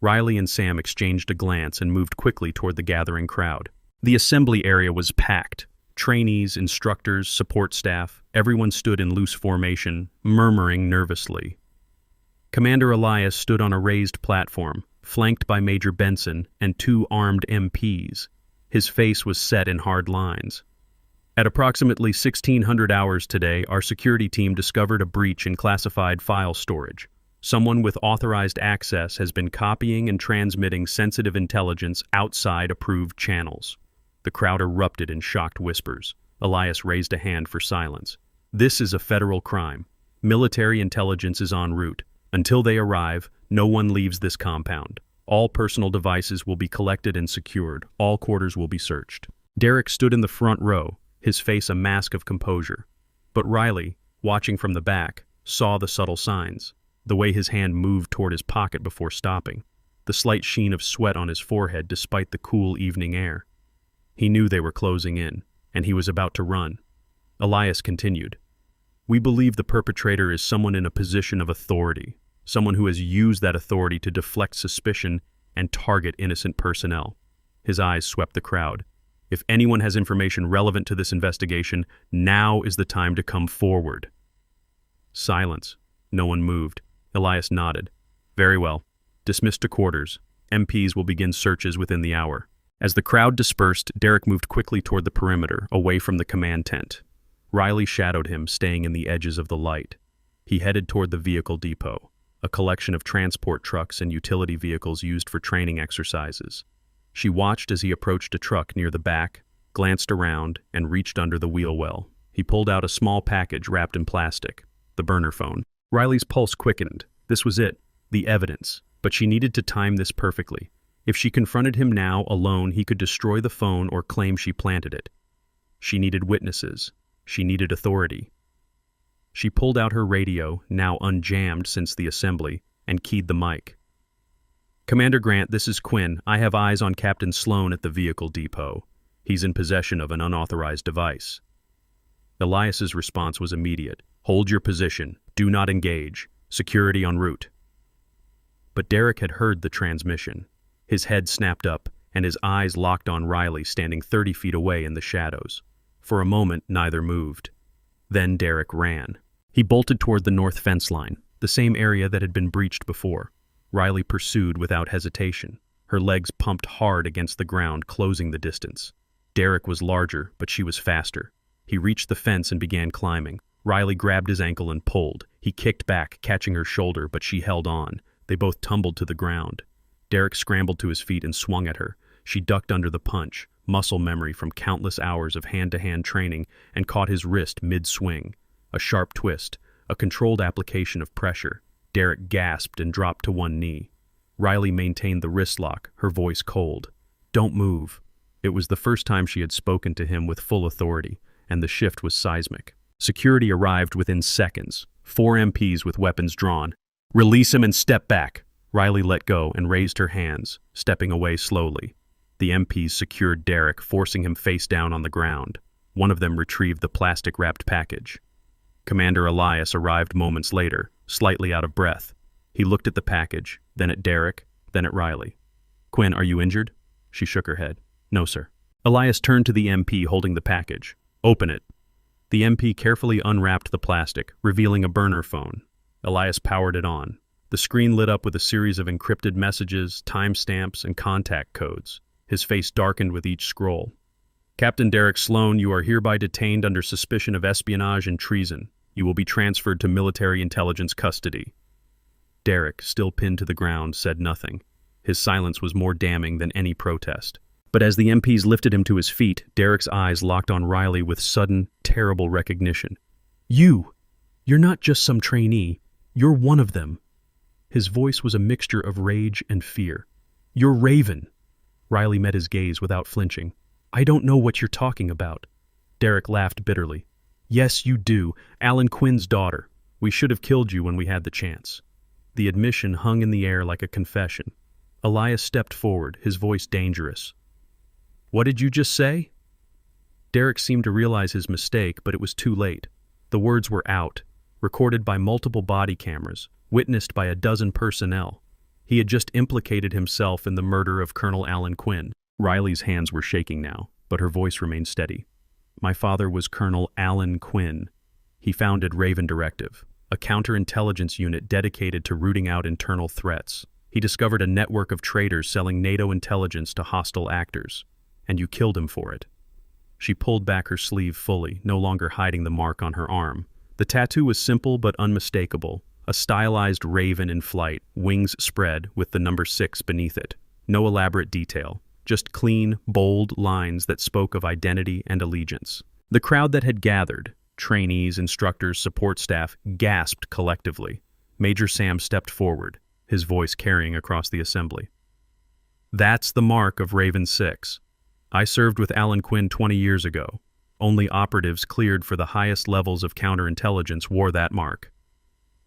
[SPEAKER 1] Riley and Sam exchanged a glance and moved quickly toward the gathering crowd. The assembly area was packed. Trainees, instructors, support staff, everyone stood in loose formation, murmuring nervously. Commander Elias stood on a raised platform, flanked by Major Benson and 2 armed MPs. His face was set in hard lines. "At approximately 1600 hours today, our security team discovered a breach in classified file storage. Someone with authorized access has been copying and transmitting sensitive intelligence outside approved channels." The crowd erupted in shocked whispers. Elias raised a hand for silence. "This is a federal crime. Military intelligence is en route. Until they arrive, no one leaves this compound. All personal devices will be collected and secured. All quarters will be searched." Derek stood in the front row, his face a mask of composure. But Riley, watching from the back, saw the subtle signs. The way his hand moved toward his pocket before stopping. The slight sheen of sweat on his forehead despite the cool evening air. He knew they were closing in, and he was about to run. Elias continued. "We believe the perpetrator is someone in a position of authority, someone who has used that authority to deflect suspicion and target innocent personnel." His eyes swept the crowd. "If anyone has information relevant to this investigation, now is the time to come forward." Silence. No one moved. Elias nodded. "Very well. Dismissed to quarters. MPs will begin searches within the hour." As the crowd dispersed, Derek moved quickly toward the perimeter, away from the command tent. Riley shadowed him, staying in the edges of the light. He headed toward the vehicle depot, a collection of transport trucks and utility vehicles used for training exercises. She watched as he approached a truck near the back, glanced around, and reached under the wheel well. He pulled out a small package wrapped in plastic, the burner phone. Riley's pulse quickened. This was it, the evidence, but she needed to time this perfectly. If she confronted him now, alone, he could destroy the phone or claim she planted it. She needed witnesses. She needed authority. She pulled out her radio, now unjammed since the assembly, and keyed the mic. "Commander Grant, this is Quinn. I have eyes on Captain Sloan at the vehicle depot. He's in possession of an unauthorized device." Elias's response was immediate. Hold your position. Do not engage. Security en route. But Derek had heard the transmission. His head snapped up, and his eyes locked on Riley standing 30 feet away in the shadows. For a moment, neither moved. Then Derek ran. He bolted toward the north fence line, the same area that had been breached before. Riley pursued without hesitation. Her legs pumped hard against the ground, closing the distance. Derek was larger, but she was faster. He reached the fence and began climbing. Riley grabbed his ankle and pulled. He kicked back, catching her shoulder, but she held on. They both tumbled to the ground. Derek scrambled to his feet and swung at her. She ducked under the punch, muscle memory from countless hours of hand-to-hand training, and caught his wrist mid-swing. A sharp twist, a controlled application of pressure. Derek gasped and dropped to one knee. Riley maintained the wrist lock, her voice cold. "Don't move." It was the first time she had spoken to him with full authority, and the shift was seismic. Security arrived within seconds. 4 MPs with weapons drawn. "Release him and step back." Riley let go and raised her hands, stepping away slowly. The MPs secured Derek, forcing him face down on the ground. One of them retrieved the plastic-wrapped package. Commander Elias arrived moments later, slightly out of breath. He looked at the package, then at Derek, then at Riley. "Quinn, are you injured?" She shook her head. "No, sir." Elias turned to the MP holding the package. "Open it." The MP carefully unwrapped the plastic, revealing a burner phone. Elias powered it on. The screen lit up with a series of encrypted messages, timestamps, and contact codes. His face darkened with each scroll. "Captain Derek Sloan, you are hereby detained under suspicion of espionage and treason. You will be transferred to military intelligence custody." Derek, still pinned to the ground, said nothing. His silence was more damning than any protest. But as the MPs lifted him to his feet, Derek's eyes locked on Riley with sudden, terrible recognition. You're not just some trainee. You're one of them." His voice was a mixture of rage and fear. "You're Raven." Riley met his gaze without flinching. "I don't know what you're talking about." Derek laughed bitterly. "Yes, you do. Alan Quinn's daughter. We should have killed you when we had the chance." The admission hung in the air like a confession. Elias stepped forward, his voice dangerous. "What did you just say?" Derek seemed to realize his mistake, but it was too late. The words were out, recorded by multiple body cameras, witnessed by a dozen personnel. He had just implicated himself in the murder of Colonel Alan Quinn. Riley's hands were shaking now, but her voice remained steady. "My father was Colonel Alan Quinn. He founded Raven Directive, a counterintelligence unit dedicated to rooting out internal threats. He discovered a network of traitors selling NATO intelligence to hostile actors. And you killed him for it." She pulled back her sleeve fully, no longer hiding the mark on her arm. The tattoo was simple but unmistakable, a stylized raven in flight, wings spread with the number 6 beneath it. No elaborate detail, just clean, bold lines that spoke of identity and allegiance. The crowd that had gathered, trainees, instructors, support staff, gasped collectively. Major Sam stepped forward, his voice carrying across the assembly. "That's the mark of Raven 6. I served with Alan Quinn 20 years ago. Only operatives cleared for the highest levels of counterintelligence wore that mark.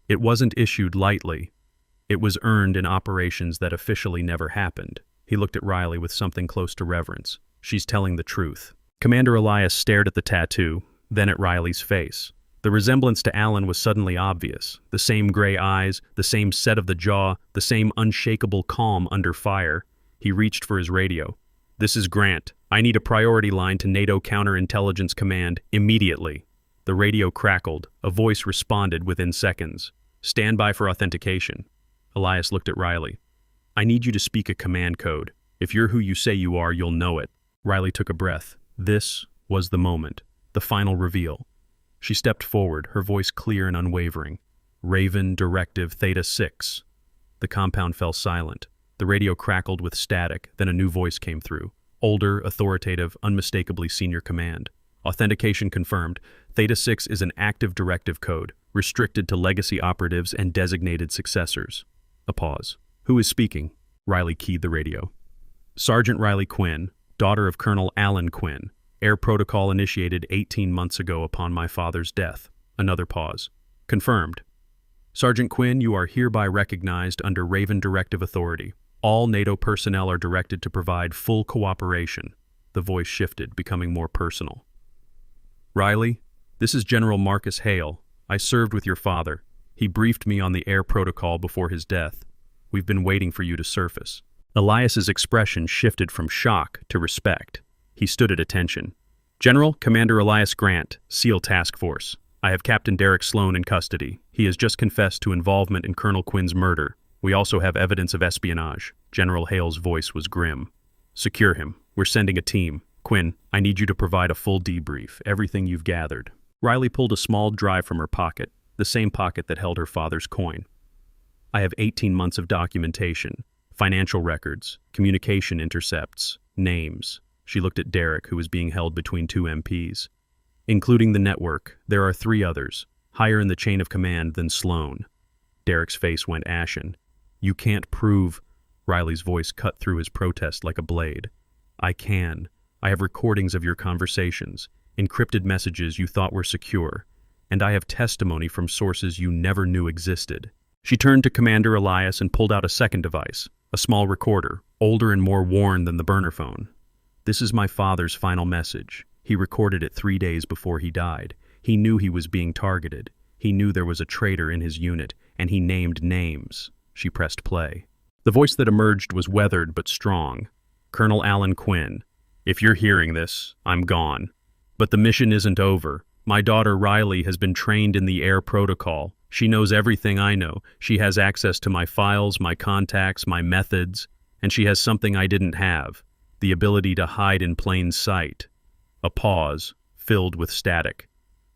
[SPEAKER 1] It wasn't issued lightly. It was earned in operations that officially never happened." He looked at Riley with something close to reverence. "She's telling the truth." Commander Elias stared at the tattoo, then at Riley's face. The resemblance to Alan was suddenly obvious. The same gray eyes, the same set of the jaw, the same unshakable calm under fire. He reached for his radio. "This is Grant. I need a priority line to NATO Counterintelligence Command immediately." The radio crackled. A voice responded within seconds. "Stand by for authentication." Elias looked at Riley. "I need you to speak a command code. If you're who you say you are, you'll know it." Riley took a breath. This was the moment, the final reveal. She stepped forward, her voice clear and unwavering. "Raven Directive Theta 6. The compound fell silent. The radio crackled with static, then a new voice came through. Older, authoritative, unmistakably senior command. "Authentication confirmed. Theta 6 is an active directive code, restricted to legacy operatives and designated successors." A pause. "Who is speaking?" Riley keyed the radio. "Sergeant Riley Quinn, daughter of Colonel Alan Quinn. Air protocol initiated 18 months ago upon my father's death." Another pause. "Confirmed. Sergeant Quinn, you are hereby recognized under Raven Directive Authority. All NATO personnel are directed to provide full cooperation." The voice shifted, becoming more personal. "Riley, This is General Marcus Hale. I served with your father. He briefed me on the air protocol before his death. We've been waiting for you to surface." Elias's expression shifted from shock to respect. He stood at attention. "General, Commander Elias Grant, SEAL Task Force. I have Captain Derek Sloan in custody. He has just confessed to involvement in Colonel Quinn's murder. We also have evidence of espionage." General Hale's voice was grim. "Secure him. We're sending a team. Quinn, I need you to provide a full debrief, everything you've gathered." Riley pulled a small drive from her pocket, the same pocket that held her father's coin. "I have 18 months of documentation, financial records, communication intercepts, names." She looked at Derek, who was being held between two MPs. "Including the network, there are 3 others, higher in the chain of command than Sloan." Derek's face went ashen. "You can't prove—" Riley's voice cut through his protest like a blade. "I can. I have recordings of your conversations, encrypted messages you thought were secure, and I have testimony from sources you never knew existed." She turned to Commander Elias and pulled out a second device, a small recorder, older and more worn than the burner phone. "This is my father's final message. He recorded it 3 days before he died. He knew he was being targeted. He knew there was a traitor in his unit, and he named names." She pressed play. The voice that emerged was weathered but strong. "Colonel Alan Quinn, if you're hearing this, I'm gone. But the mission isn't over. My daughter Riley has been trained in the air protocol. She knows everything I know. She has access to my files, my contacts, my methods, and she has something I didn't have, the ability to hide in plain sight." A pause, filled with static.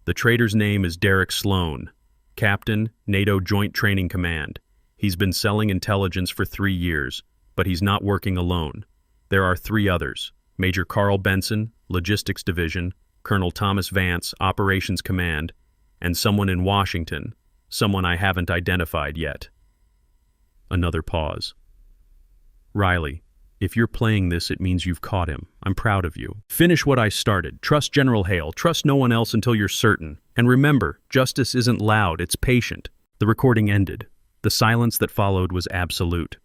[SPEAKER 1] "The traitor's name is Derek Sloan, Captain, NATO Joint Training Command. He's been selling intelligence for 3 years, but he's not working alone. There are 3 others: Major Carl Benson, Logistics Division, Colonel Thomas Vance, Operations Command, and someone in Washington, someone I haven't identified yet." Another pause. "Riley, if you're playing this, it means you've caught him. I'm proud of you. Finish what I started. Trust General Hale. Trust no one else until you're certain. And remember, justice isn't loud, it's patient." The recording ended. The silence that followed was absolute.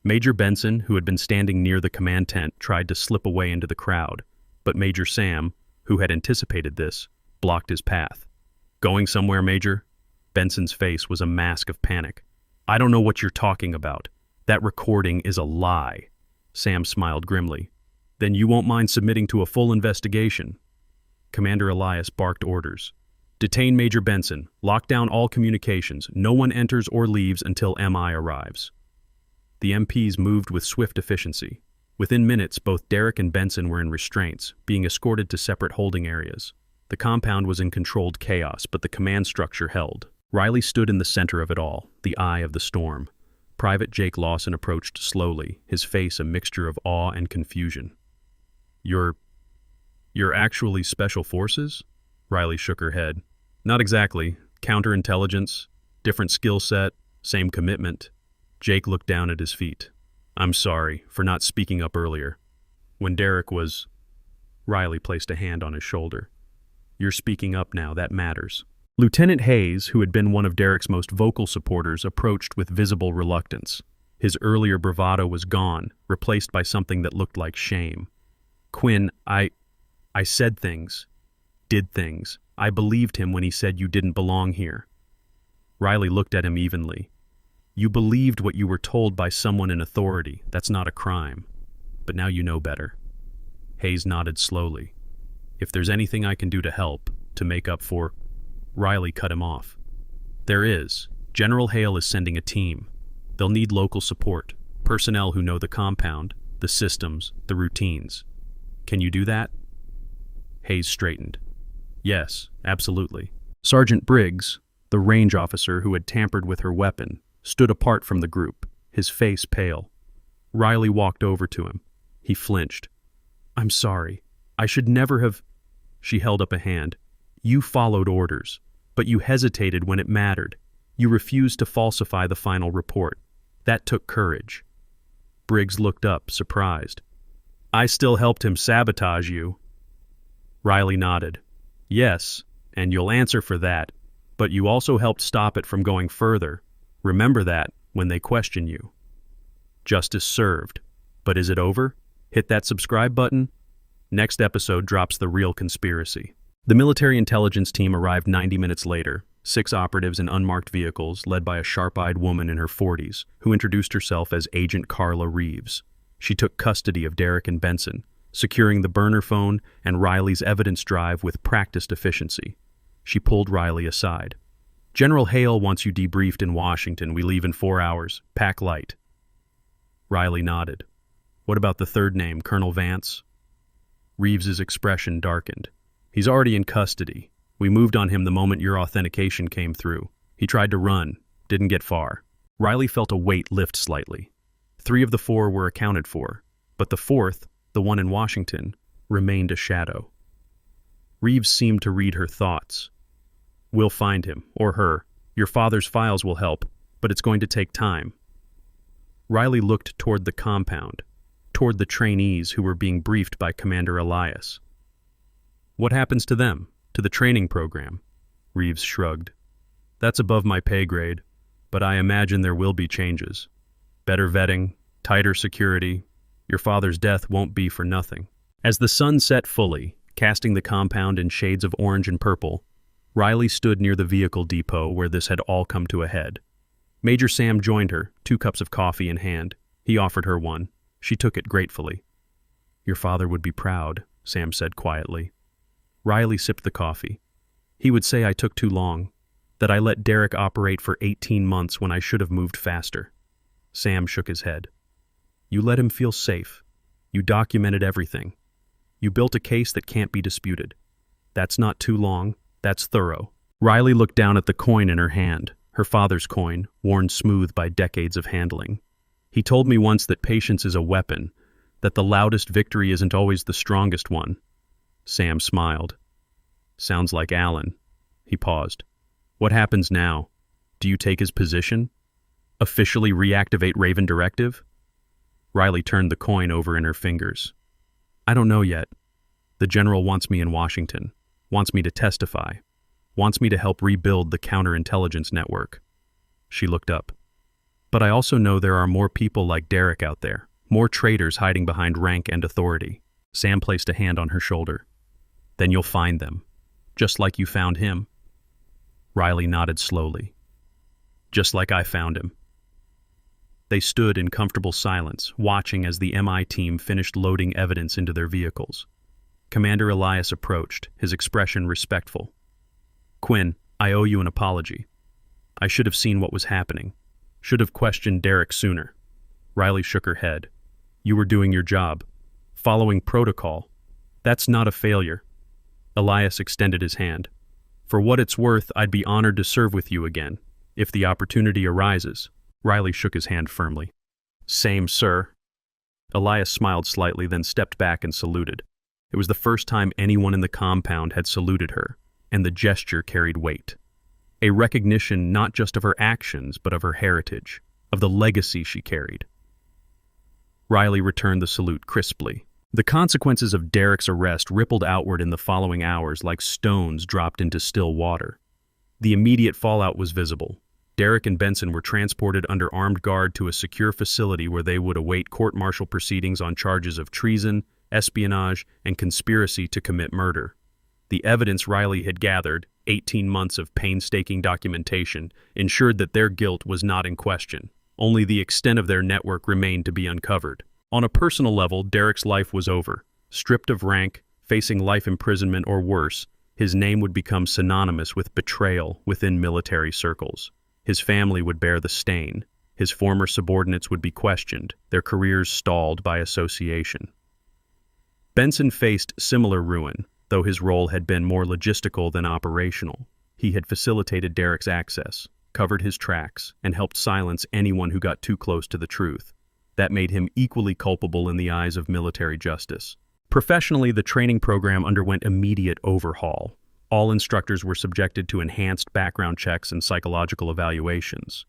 [SPEAKER 1] Major Benson, who had been standing near the command tent, tried to slip away into the crowd, but Major Sam, who had anticipated this, blocked his path. "Going somewhere, Major?" Benson's face was a mask of panic. "I don't know what you're talking about. That recording is a lie." Sam smiled grimly. "Then you won't mind submitting to a full investigation." Commander Elias barked orders. "Detain Major Benson. Lock down all communications. No one enters or leaves until MI arrives." The MPs moved with swift efficiency. Within minutes, both Derek and Benson were in restraints, being escorted to separate holding areas. The compound was in controlled chaos, but the command structure held. Riley stood in the center of it all, the eye of the storm. Private Jake Lawson approached slowly, his face a mixture of awe and confusion. You're actually Special Forces?" Riley shook her head. "Not exactly. Counterintelligence, different skill set, same commitment." Jake looked down at his feet. "I'm sorry for not speaking up earlier. When Derek was—" Riley placed a hand on his shoulder. "You're speaking up now, that matters." Lieutenant Hayes, who had been one of Derek's most vocal supporters, approached with visible reluctance. His earlier bravado was gone, replaced by something that looked like shame. "Quinn, I said things, did things. I believed him when he said you didn't belong here." Riley looked at him evenly. "You believed what you were told by someone in authority. That's not a crime. But now you know better." Hayes nodded slowly. "If there's anything I can do to help, to make up for—" Riley cut him off. "There is. General Hale is sending a team. They'll need local support, personnel who know the compound, the systems, the routines. Can you do that?" Hayes straightened. "Yes, absolutely." Sergeant Briggs, the range officer who had tampered with her weapon, stood apart from the group, his face pale. Riley walked over to him. He flinched. "I'm sorry. I should never have—" She held up a hand. "You followed orders, but you hesitated when it mattered. You refused to falsify the final report. That took courage." Briggs looked up, surprised. "I still helped him sabotage you." Riley nodded. "Yes, and you'll answer for that. But you also helped stop it from going further. Remember that when they question you." Justice served. But is it over? Hit that subscribe button. Next episode drops the real conspiracy. The military intelligence team arrived 90 minutes later, 6 operatives in unmarked vehicles led by a sharp-eyed woman in her 40s who introduced herself as Agent Carla Reeves. She took custody of Derek and Benson, securing the burner phone and Riley's evidence drive with practiced efficiency. She pulled Riley aside. "General Hale wants you debriefed in Washington. We leave in 4 hours. Pack light." Riley nodded. "What about the third name, Colonel Vance?" Reeves's expression darkened. "He's already in custody. We moved on him the moment your authentication came through. He tried to run, didn't get far." Riley felt a weight lift slightly. 3 of the 4 were accounted for, but the 4th, the one in Washington, remained a shadow. Reeves seemed to read her thoughts. "We'll find him, or her. Your father's files will help, but it's going to take time." Riley looked toward the compound, toward the trainees who were being briefed by Commander Elias. "What happens to them, to the training program?" Reeves shrugged. "That's above my pay grade, but I imagine there will be changes. Better vetting, tighter security. Your father's death won't be for nothing." As the sun set fully, casting the compound in shades of orange and purple, Riley stood near the vehicle depot where this had all come to a head. Major Sam joined her, 2 cups of coffee in hand. He offered her one. She took it gratefully. "Your father would be proud," Sam said quietly. Riley sipped the coffee. "He would say I took too long, that I let Derek operate for 18 months when I should have moved faster." Sam shook his head. "You let him feel safe. You documented everything. You built a case that can't be disputed. That's not too long, that's thorough." Riley looked down at the coin in her hand, her father's coin, worn smooth by decades of handling. "He told me once that patience is a weapon, that the loudest victory isn't always the strongest one." Sam smiled. "Sounds like Alan." He paused. "What happens now? Do you take his position? Officially reactivate Raven Directive?" Riley turned the coin over in her fingers. "I don't know yet. The general wants me in Washington, wants me to testify, wants me to help rebuild the counterintelligence network." She looked up. "But I also know there are more people like Derek out there, more traitors hiding behind rank and authority." Sam placed a hand on her shoulder. "Then you'll find them, just like you found him." Riley nodded slowly. "Just like I found him." They stood in comfortable silence, watching as the MI team finished loading evidence into their vehicles. Commander Elias approached, his expression respectful. "Quinn, I owe you an apology. I should have seen what was happening. Should have questioned Derek sooner." Riley shook her head. "You were doing your job, following protocol. That's not a failure." Elias extended his hand. "For what it's worth, I'd be honored to serve with you again, if the opportunity arises." Riley shook his hand firmly. "Same, sir." Elias smiled slightly, then stepped back and saluted. It was the first time anyone in the compound had saluted her, and the gesture carried weight. A recognition not just of her actions, but of her heritage, of the legacy she carried. Riley returned the salute crisply. The consequences of Derek's arrest rippled outward in the following hours like stones dropped into still water. The immediate fallout was visible. Derek and Benson were transported under armed guard to a secure facility where they would await court-martial proceedings on charges of treason, espionage, and conspiracy to commit murder. The evidence Riley had gathered, 18 months of painstaking documentation, ensured that their guilt was not in question. Only the extent of their network remained to be uncovered. On a personal level, Derek's life was over. Stripped of rank, facing life imprisonment or worse, his name would become synonymous with betrayal within military circles. His family would bear the stain. His former subordinates would be questioned, their careers stalled by association. Benson faced similar ruin, though his role had been more logistical than operational. He had facilitated Derek's access, covered his tracks, and helped silence anyone who got too close to the truth. That made him equally culpable in the eyes of military justice. Professionally, the training program underwent immediate overhaul. All instructors were subjected to enhanced background checks and psychological evaluations.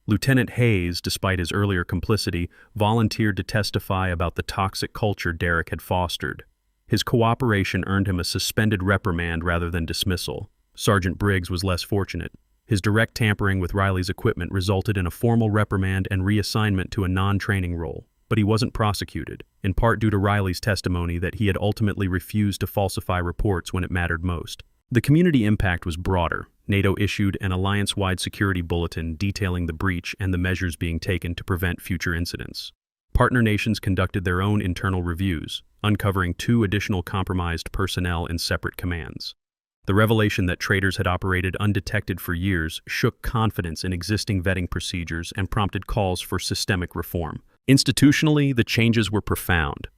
[SPEAKER 1] Lieutenant Hayes, despite his earlier complicity, volunteered to testify about the toxic culture Derek had fostered. His cooperation earned him a suspended reprimand rather than dismissal. Sergeant Briggs was less fortunate. His direct tampering with Riley's equipment resulted in a formal reprimand and reassignment to a non-training role. but he wasn't prosecuted, in part due to Riley's testimony that he had ultimately refused to falsify reports when it mattered most. The community impact was broader. NATO issued an alliance-wide security bulletin detailing the breach and the measures being taken to prevent future incidents. Partner nations conducted their own internal reviews, uncovering 2 additional compromised personnel in separate commands. The revelation that traitors had operated undetected for years shook confidence in existing vetting procedures and prompted calls for systemic reform. Institutionally, the changes were profound.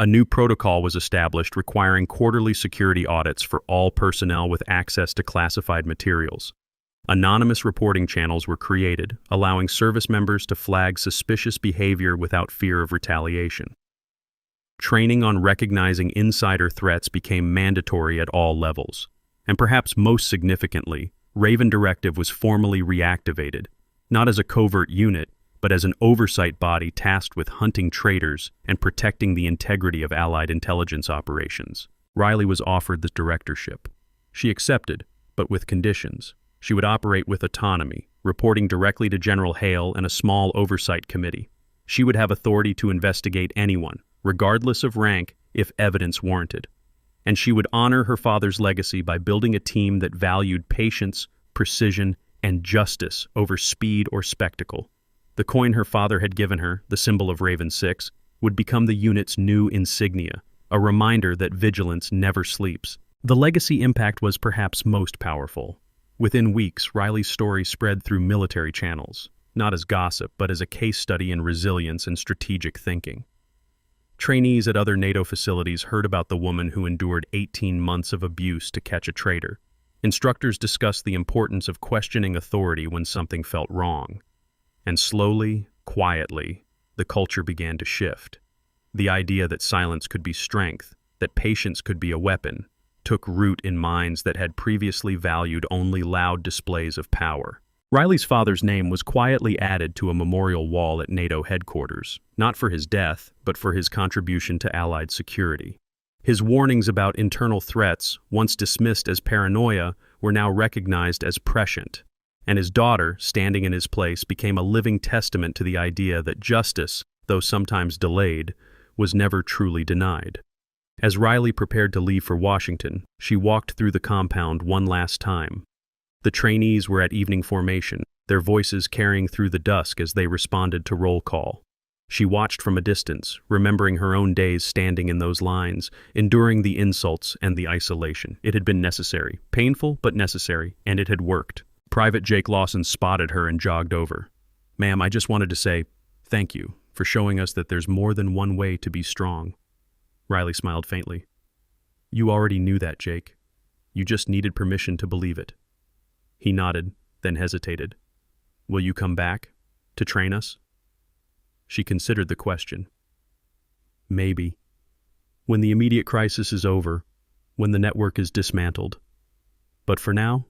[SPEAKER 1] A new protocol was established requiring quarterly security audits for all personnel with access to classified materials. Anonymous reporting channels were created, allowing service members to flag suspicious behavior without fear of retaliation. Training on recognizing insider threats became mandatory at all levels. And perhaps most significantly, Raven Directive was formally reactivated, not as a covert unit, but as an oversight body tasked with hunting traitors and protecting the integrity of Allied intelligence operations. Riley was offered the directorship. She accepted, but with conditions. She would operate with autonomy, reporting directly to General Hale and a small oversight committee. She would have authority to investigate anyone, regardless of rank, if evidence warranted. And she would honor her father's legacy by building a team that valued patience, precision, and justice over speed or spectacle. The coin her father had given her, the symbol of Raven 6, would become the unit's new insignia, a reminder that vigilance never sleeps. The legacy impact was perhaps most powerful. Within weeks, Riley's story spread through military channels, not as gossip, but as a case study in resilience and strategic thinking. Trainees at other NATO facilities heard about the woman who endured 18 months of abuse to catch a traitor. Instructors discussed the importance of questioning authority when something felt wrong. And slowly, quietly, the culture began to shift. The idea that silence could be strength, that patience could be a weapon, took root in minds that had previously valued only loud displays of power. Riley's father's name was quietly added to a memorial wall at NATO headquarters, not for his death, but for his contribution to Allied security. His warnings about internal threats, once dismissed as paranoia, were now recognized as prescient. And his daughter, standing in his place, became a living testament to the idea that justice, though sometimes delayed, was never truly denied. As Riley prepared to leave for Washington, she walked through the compound one last time. The trainees were at evening formation, their voices carrying through the dusk as they responded to roll call. She watched from a distance, remembering her own days standing in those lines, enduring the insults and the isolation. It had been necessary, painful but necessary, and it had worked. Private Jake Lawson spotted her and jogged over. "Ma'am, I just wanted to say thank you for showing us that there's more than one way to be strong." Riley smiled faintly. "You already knew that, Jake. You just needed permission to believe it." He nodded, then hesitated. "Will you come back? To train us?" She considered the question. "Maybe. When the immediate crisis is over, when the network is dismantled. But for now,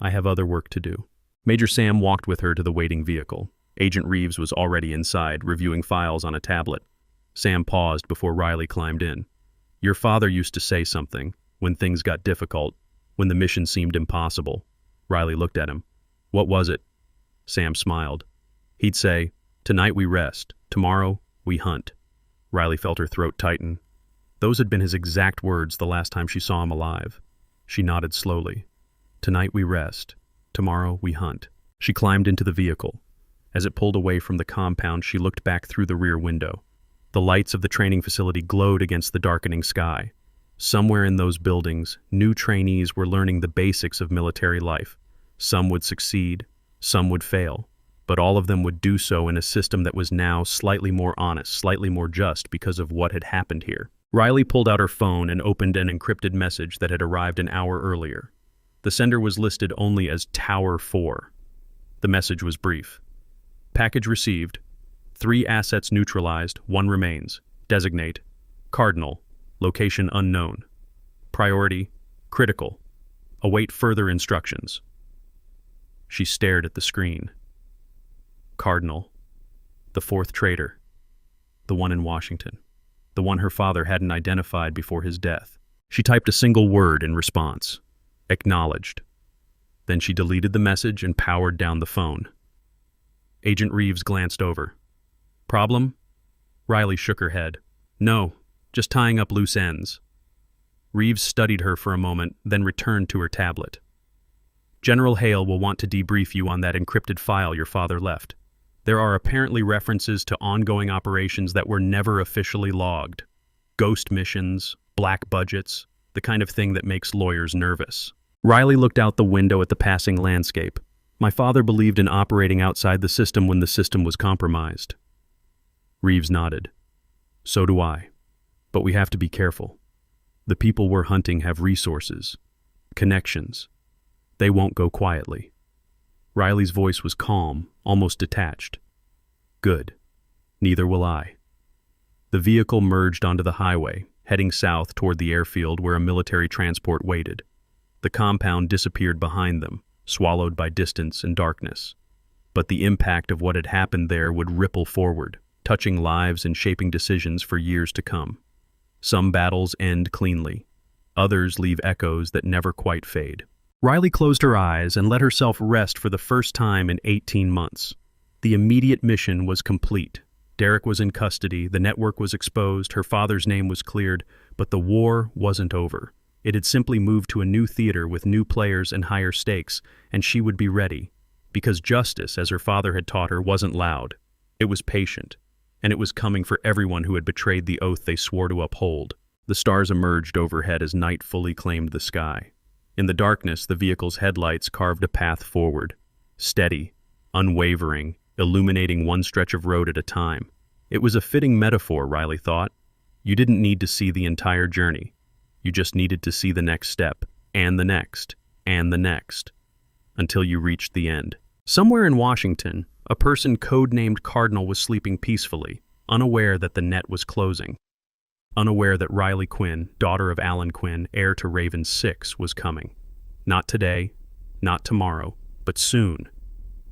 [SPEAKER 1] I have other work to do." Major Sam walked with her to the waiting vehicle. Agent Reeves was already inside, reviewing files on a tablet. Sam paused before Riley climbed in. "Your father used to say something, when things got difficult, when the mission seemed impossible." Riley looked at him. "What was it?" Sam smiled. He'd say, "Tonight we rest. Tomorrow we hunt." Riley felt her throat tighten. Those had been his exact words the last time she saw him alive. She nodded slowly. "Tonight we rest. Tomorrow we hunt." She climbed into the vehicle. As it pulled away from the compound, she looked back through the rear window. The lights of the training facility glowed against the darkening sky. Somewhere in those buildings, new trainees were learning the basics of military life. Some would succeed, some would fail, but all of them would do so in a system that was now slightly more honest, slightly more just because of what had happened here. Riley pulled out her phone and opened an encrypted message that had arrived an hour earlier. The sender was listed only as Tower 4. The message was brief. "Package received. 3 assets neutralized, 1 remains. Designate. Cardinal. Location unknown. Priority. Critical. Await further instructions." She stared at the screen. Cardinal. The 4th traitor. The one in Washington. The one her father hadn't identified before his death. She typed a single word in response. Acknowledged. Then she deleted the message and powered down the phone. Agent Reeves glanced over. "Problem?" Riley shook her head. No, just tying up loose ends. Reeves studied her for a moment, then returned to her tablet. General Hale will want to debrief you on that encrypted file your father left. There are apparently references to ongoing operations that were never officially logged. Ghost missions, black budgets, the kind of thing that makes lawyers nervous. Riley looked out the window at the passing landscape. My father believed in operating outside the system when the system was compromised. Reeves nodded. So do I. But we have to be careful. The people we're hunting have resources, connections. They won't go quietly. Riley's voice was calm, almost detached. Good. Neither will I. The vehicle merged onto the highway, heading south toward the airfield where a military transport waited. The compound disappeared behind them, swallowed by distance and darkness. But the impact of what had happened there would ripple forward, touching lives and shaping decisions for years to come. Some battles end cleanly. Others leave echoes that never quite fade. Riley closed her eyes and let herself rest for the first time in 18 months. The immediate mission was complete. Derek was in custody, the network was exposed, her father's name was cleared, but the war wasn't over. It had simply moved to a new theater with new players and higher stakes, and she would be ready. Because justice, as her father had taught her, wasn't loud. It was patient, and it was coming for everyone who had betrayed the oath they swore to uphold. The stars emerged overhead as night fully claimed the sky. In the darkness, the vehicle's headlights carved a path forward, steady, unwavering, illuminating one stretch of road at a time. It was a fitting metaphor, Riley thought. You didn't need to see the entire journey. You just needed to see the next step, and the next, and the next, until you reached the end. Somewhere in Washington, a person codenamed Cardinal was sleeping peacefully, unaware that the net was closing. Unaware that Riley Quinn, daughter of Alan Quinn, heir to Raven 6, was coming. Not today, not tomorrow, but soon.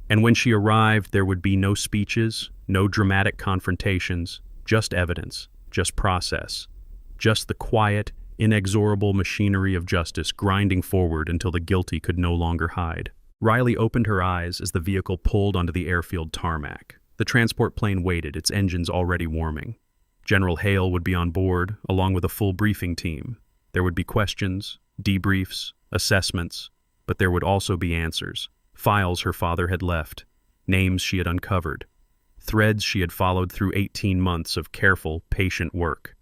[SPEAKER 1] And when she arrived, there would be no speeches, no dramatic confrontations, just evidence, just process, just the quiet, inexorable machinery of justice grinding forward until the guilty could no longer hide. Riley opened her eyes as the vehicle pulled onto the airfield tarmac. The transport plane waited, its engines already warming. General Hale would be on board, along with a full briefing team. There would be questions, debriefs, assessments, but there would also be answers. Files her father had left, names she had uncovered, threads she had followed through 18 months of careful, patient work.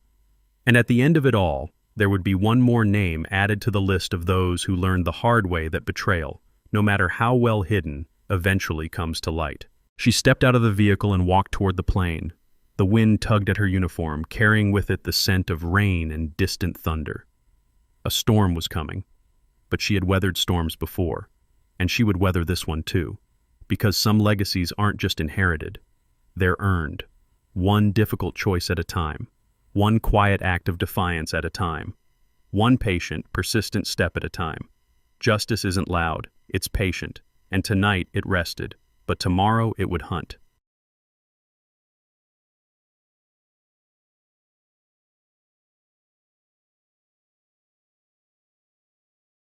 [SPEAKER 1] And at the end of it all, there would be one more name added to the list of those who learned the hard way that betrayal, no matter how well hidden, eventually comes to light. She stepped out of the vehicle and walked toward the plane. The wind tugged at her uniform, carrying with it the scent of rain and distant thunder. A storm was coming, but she had weathered storms before, and she would weather this one too, because some legacies aren't just inherited, they're earned, one difficult choice at a time, one quiet act of defiance at a time, one patient, persistent step at a time. Justice isn't loud, it's patient, and tonight it rested, but tomorrow it would hunt.